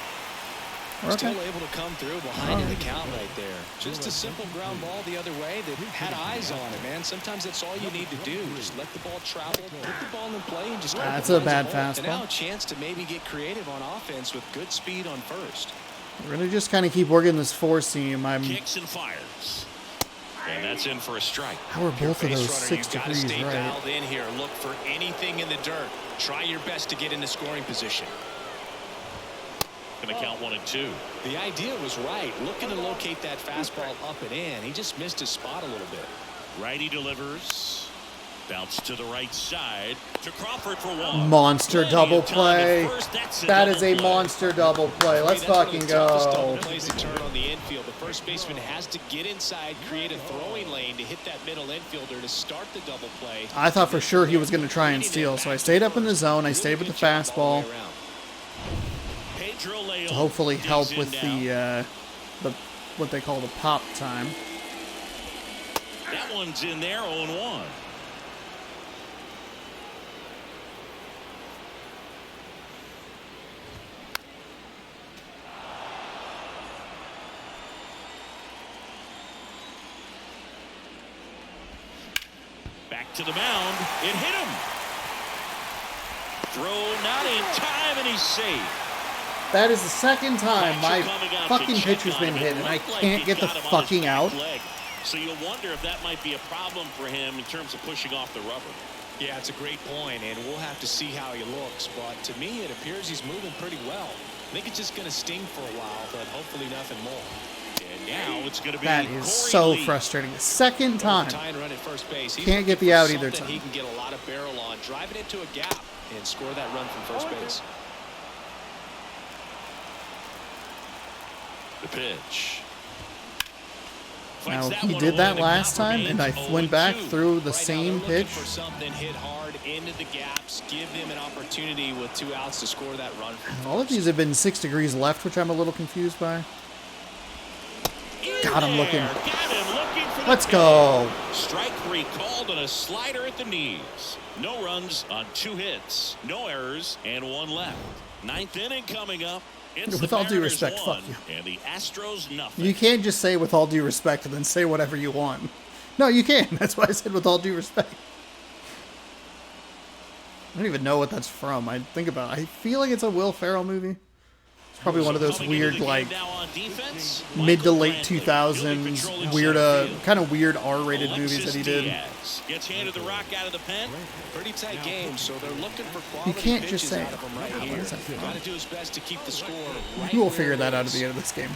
Okay. Still able to come through behind in the count right there. Just a simple ground ball the other way that had eyes on it, man. Sometimes that's all you need to do. Just let the ball travel, put the ball in play, and just That's a bad And fastball. now a chance to maybe get creative on offense with good speed on first. We're gonna just kind of keep working this 4-seam. Kicks and fires. And that's in for a strike. How are both of Base those runner, 6 you've got to degrees stay right? dialed in here. Look for anything in the dirt. Try your best to get into scoring position. Going to count 1-2. The idea was right. Looking to locate that fastball up and in. He just missed his spot a little bit. Righty delivers. Bounce to the right side to Crawford for one. Monster Plenty double of time play. at first. That's a That is double a play. monster double play. Let's That's one of fucking the toughest double go. plays to turn on the infield. The first baseman has to get inside, create a throwing lane to hit that middle infielder to start the double play. I thought for sure he was going to try and steal, so I stayed up in the zone. I stayed with the fastball Pedro Leon to hopefully digs help in with now. the what they call the pop time. That one's in there, 0-1. Back to the mound. It hit him. Throw not in time, and he's safe. That is the second time my Action coming out fucking to check pitcher's on been him. hit, It and I looked like can't it get the got him on his fucking back out. leg. So you'll wonder if that might be a problem for him in terms of pushing off the rubber. Yeah, it's a great point, and we'll have to see how he looks. But to me, it appears he's moving pretty well. I think it's just going to sting for a while, but hopefully nothing more. And now it's going to be That is Corey so Lee. frustrating. The second time. Tying run at first base. He's Can't get looking the for out either something time. He can get a lot of barrel on, driving it to a gap, and score that run from first base. The pitch. Now, Fights that he one did away, that and the last count time, and I remains went back 0-2. through the Right now, same they're looking pitch. for something hit hard into the gaps, give them an opportunity with 2 outs to score that run. All of these have been 6 degrees left, which I'm a little confused by. In God, I'm there. looking. Got him looking for the Let's pitch. go. Strike 3 called on a slider at the knees. No runs on 2 hits, no errors, and 1 left. 9th inning coming up. It's With the all due Mariners respect, fuck 1 you. and the Astros nothing. You can't just say with all due respect and then say whatever you want. No, you can't. That's why I said with all due respect. I don't even know what that's from. I think about it. I feel like it's a Will Ferrell movie. It's probably one of those Coming into weird, the game like, now on defense, mid to Michael late Brantley. 2000s, He'll be controlling weird, center field. kind of weird R-rated movies Alexis that he did. Diaz gets handed the rock out of the pen. Pretty tight game, so they're looking for quality You can't pitches just say, out of him right "Oh, what here. is that from?" Got to do his best to keep the score right We'll where figure it that out at is. the end of this game.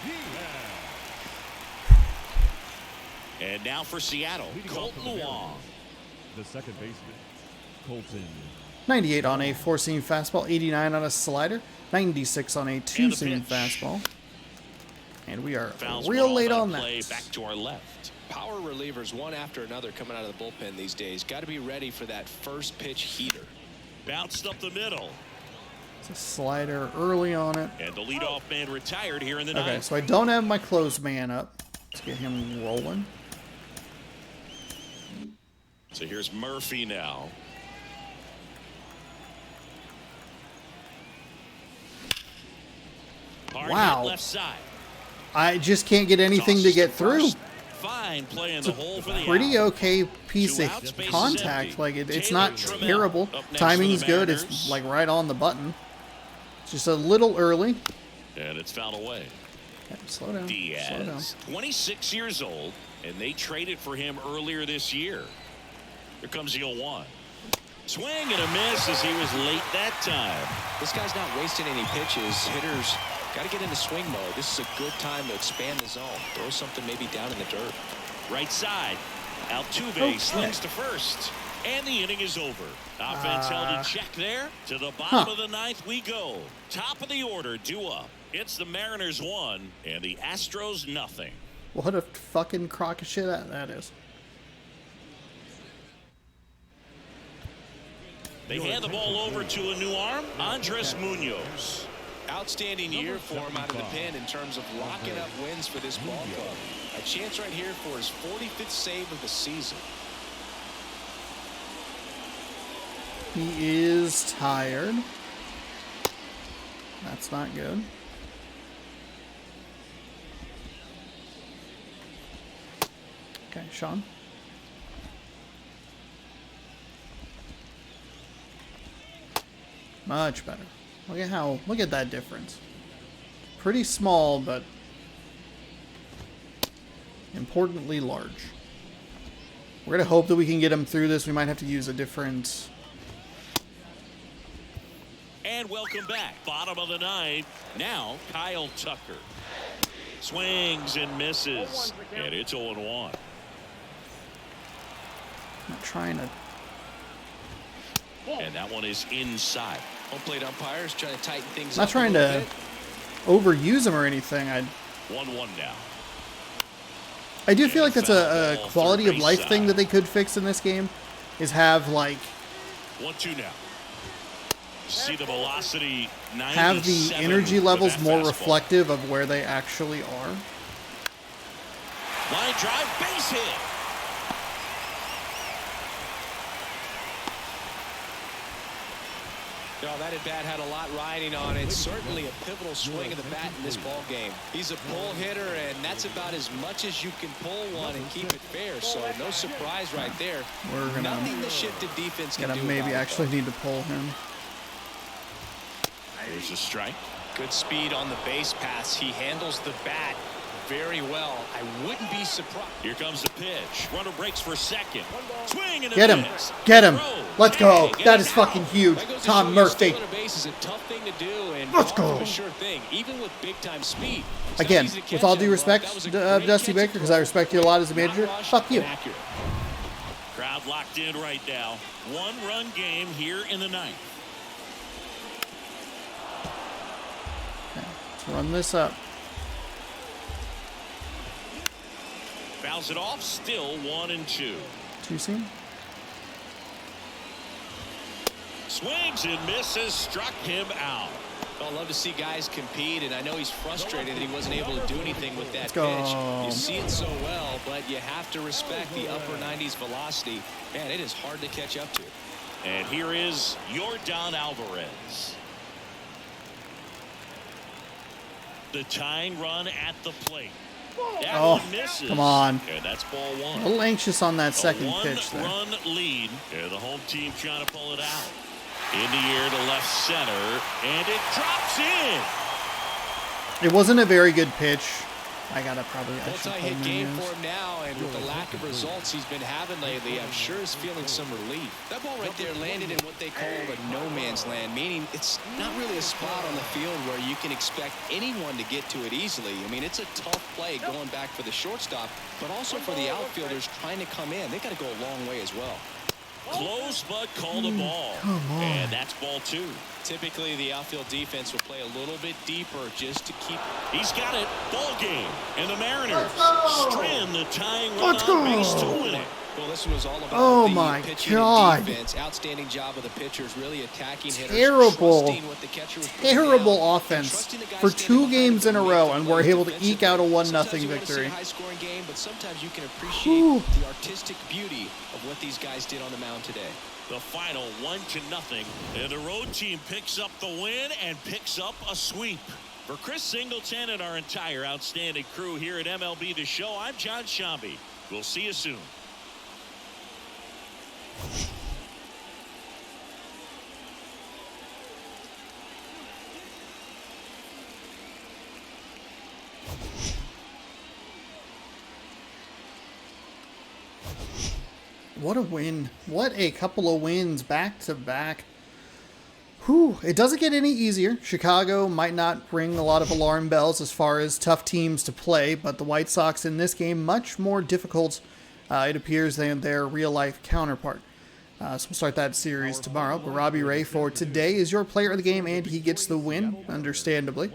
And now for Seattle, Colton Wong. The second baseman, Colton. 98 on a 4-seam fastball, 89 on a slider, 96 on a 2-seam pitch. fastball. And we are Fouls real one off late on a on play that. back to our left. Power relievers, one after another, coming out of the bullpen these days. Got to be ready for that first pitch heater. Bounced up the middle. It's a slider early on it. And the leadoff man retired here in the Okay, ninth. so I don't have my closed man up. Let's get him rolling. So here's Murphy now. Hard Wow. hit left side. I just can't get anything to Tosses get through. first. Fine play in the hole for the Pretty out. okay piece Two of outs, bases contact. empty. Like it's Taylor not Trammell terrible. up next for Timing's the good. Mariners. It's like right on the button. It's just a little early. And it's fouled away. Okay, slow down. Slow down. Diaz, 26 years old, and they traded for him earlier this year. Here comes the 0-1. Swing and a miss as he was late that time. This guy's not wasting any pitches. Hitters got to get into swing mode. This is a good time to expand the zone. Throw something maybe down in the dirt. Right side. Altuve Okay. slings to first. And the inning is over. Offense held in check there. To the bottom of the ninth we go. Top of the order due up. It's the Mariners 1 and the Astros nothing. What a fucking crock of shit that is. They hand the ball over to a new arm, Andres Munoz. Outstanding year for him out of the pen in terms of locking up wins for this ball club. A chance right here for his 45th save of the season. He is tired. That's not good. Okay, Sean. Much better. Look at that difference. Pretty small, but importantly large. We're going to hope that we can get him through this. We might have to use a different... And welcome back. Bottom of the ninth. Now, Kyle Tucker. Swings and misses. And it's 0-1. Not trying to And that one is inside. Home plate umpires trying to tighten things Not up trying a little to bit. overuse him or anything. 1-1 now. I do feel like that's a quality of life thing that they could fix in this game, is have like 1-2 now. See the velocity. have the 97 energy with levels that more fastball. reflective of where they actually are. Line drive, base hit. No, that at bat had a lot riding on it. Certainly a pivotal swing of the bat in this ball game. He's a pull hitter, and that's about as much as you can pull one and keep it fair. So no surprise right there. We're gonna Nothing the shifted defense can do. maybe about it, actually though. need to pull him. There's a strike. Good speed on the base pass. He handles the bat very well. I wouldn't be surprised. Here comes the pitch. Runner breaks for second. Swing and a Get him. miss. Get him. Throw. Let's go. Bang, That and is it's fucking out. huge. That goes to Tom show you Murphy. stealing a base is a tough thing to do, and Let's far from go. a sure thing, even with big time speed. It's not Again, easy to with catch all him, due but respect, that was a great Dusty catch Baker, and because I respect you a lot as a manager, not rushed fuck you. and accurate. Crowd locked in right now. 1-run game here in the ninth. Let's run this up. Fouls it off. Still 1-2. Too soon? Swings and misses. Struck him out. I'd love to see guys compete, and I know he's frustrated that he wasn't able to do anything with that Let's go. pitch. You see it so well, but you have to respect the upper 90s velocity. Man, it is hard to catch up to. And here is Yordan Alvarez. The tying run at the plate. That Oh, one misses. come on. And that's ball A one. little anxious on that second A pitch there. one-run lead. And the home team trying to pull it out. In the air to left center, and it drops in. It wasn't a very good pitch. I gotta probably Multi-hit pull game menus. for him now, and with the lack of results he's been having lately, I'm sure he's feeling some relief. That ball right there landed in what they call a no man's land, meaning it's not really a spot on the field where you can expect anyone to get to it easily. I mean, it's a tough play going back for the shortstop, but also for the outfielders trying to come in. They got to go a long way as well. Close, but called a ball. Come on. And that's ball two. Typically, the outfield defense will play a little bit deeper just to keep. He's got it. Ball game. And the Mariners go. strand the tying run Let's on base to go. win it. Well, this one was all about Oh the my pitching God. and defense. Outstanding job of the pitchers, really attacking hitters. Terrible, trusting what the catcher was putting terrible down, and offense trusting the guys for standing 2 behind games them in a to row, make and the we're play able to eke out a defensively. 1-0 Sometimes you want to see a victory. high-scoring game, but sometimes you can appreciate Whew. the artistic beauty of what these guys did on the mound today. The final 1-0. And the road team picks up the win and picks up a sweep. For Chris Singleton and our entire outstanding crew here at MLB The Show, I'm John Shambi. We'll see you soon. What a win. What a couple of wins back to back. Whew. It doesn't get any easier. Chicago might not ring a lot of alarm bells as far as tough teams to play, but the White Sox in this game much more difficult, it appears, than their real-life counterpart. So we'll start that series tomorrow. But Robbie Ray for today is your player of the game, and he gets the win, understandably.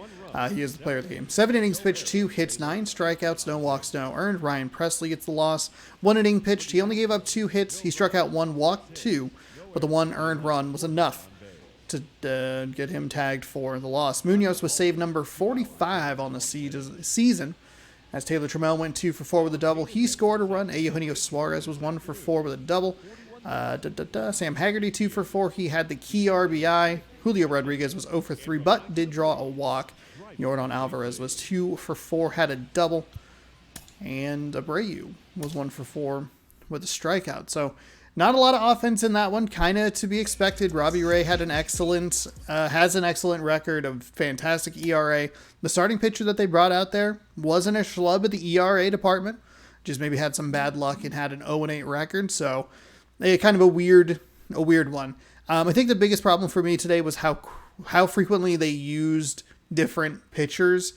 He is the player of the game. 7 innings pitched, 2 hits, 9 strikeouts, no walks, no earned. Ryan Presley gets the loss. 1 inning pitched. He only gave up 2 hits. He struck out 1, walked 2, but the 1 earned run was enough to get him tagged for the loss. Munoz was save number 45 on the season, as Taylor Trammell went 2 for 4 with a double. He scored a run. Eugenio Suarez was 1 for 4 with a double. Sam Haggerty 2 for 4. He had the key RBI. Julio Rodriguez was 0 for 3, but did draw a walk. Yordan Alvarez was 2 for 4, had a double. And Abreu was 1 for 4 with a strikeout. So not a lot of offense in that one, kind of to be expected. Robbie Ray had has an excellent record of fantastic ERA. The starting pitcher that they brought out there wasn't a schlub at the ERA department, just maybe had some bad luck and had an 0-8 record. So kind of a weird one. I think the biggest problem for me today was how frequently they used different pitchers,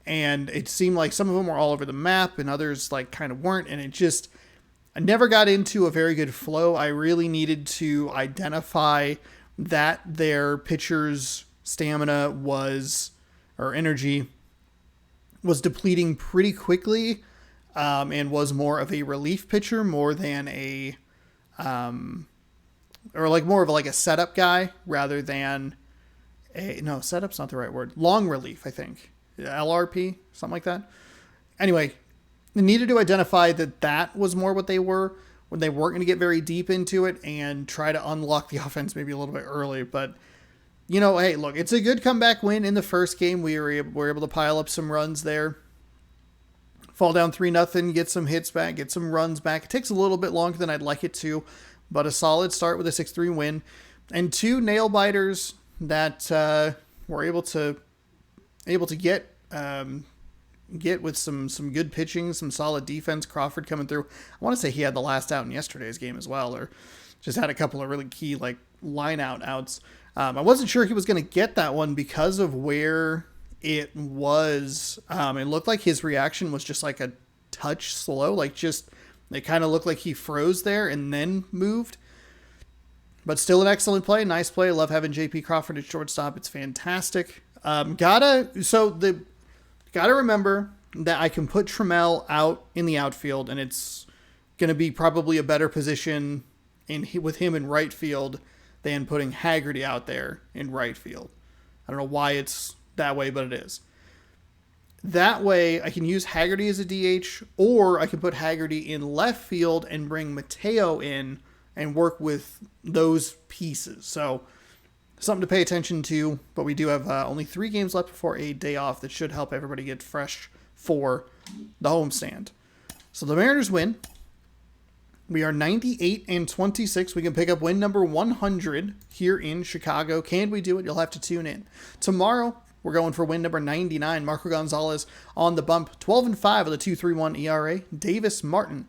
and it seemed like some of them were all over the map and others like kind of weren't, and it just I never got into a very good flow. I really needed to identify that their pitcher's stamina was, or energy, was depleting pretty quickly, and was more of a relief pitcher more than a, or like more of like a setup guy rather than no, setup's not the right word. Long relief, I think. LRP, something like that. Anyway, they needed to identify that was more what they were when they weren't going to get very deep into it and try to unlock the offense maybe a little bit early. But, hey, look, it's a good comeback win in the first game. We were able to pile up some runs there. Fall down 3-0, get some hits back, get some runs back. It takes a little bit longer than I'd like it to, but a solid start with a 6-3 win. And 2 nail biters that were able to get with some good pitching, some solid defense. Crawford coming through. I want to say he had the last out in yesterday's game as well, or just had a couple of really key like line outs. I wasn't sure he was going to get that one because of where it was. It looked like his reaction was just like a touch slow, like just it kind of looked like he froze there and then moved. But still an excellent play, nice play. I love having J.P. Crawford at shortstop. It's fantastic. Gotta remember that I can put Trammell out in the outfield, and it's going to be probably a better position with him in right field than putting Haggerty out there in right field. I don't know why it's that way, but it is. That way, I can use Haggerty as a DH, or I can put Haggerty in left field and bring Mateo in and work with those pieces. So something to pay attention to, but we do have only 3 games left before a day off that should help everybody get fresh for the homestand. So the Mariners win. We are 98-26. We can pick up win number 100 here in Chicago. Can we do it? You'll have to tune in. Tomorrow, we're going for win number 99. Marco Gonzalez on the bump, 12-5 with a 2.31 ERA. Davis Martin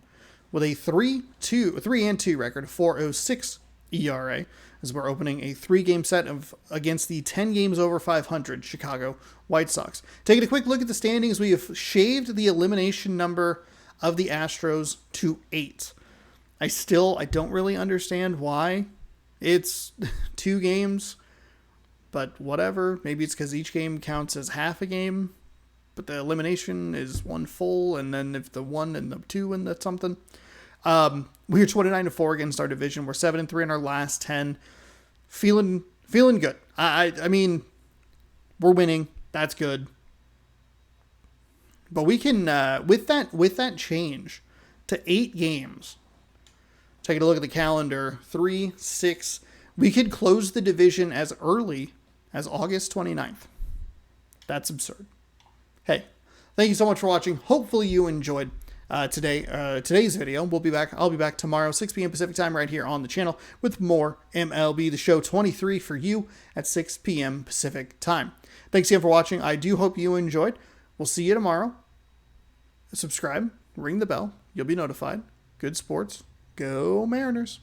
with a 3-2 record, 4.06 ERA, as we're opening a 3-game set against the 10 games over 500 Chicago White Sox. Taking a quick look at the standings, we have shaved the elimination number of the Astros to 8. I don't really understand why it's 2 games, but whatever. Maybe it's because each game counts as half a game, but the elimination is 1 full, and then if the 1 and the 2 and that's something. We are 29-4 against our division. We're 7-3 in our last 10. Feeling good. I mean, we're winning. That's good. But we can with that change to 8 games. Taking a look at the calendar, 3, 6. We could close the division as early as August 29th. That's absurd. Hey, thank you so much for watching. Hopefully you enjoyed today's video. I'll be back tomorrow, 6 p.m. Pacific time, right here on the channel with more MLB The Show 23 for you at 6 p.m. Pacific time. Thanks again for watching. I do hope you enjoyed. We'll see you tomorrow. Subscribe, ring the bell. You'll be notified. Good sports. Go Mariners.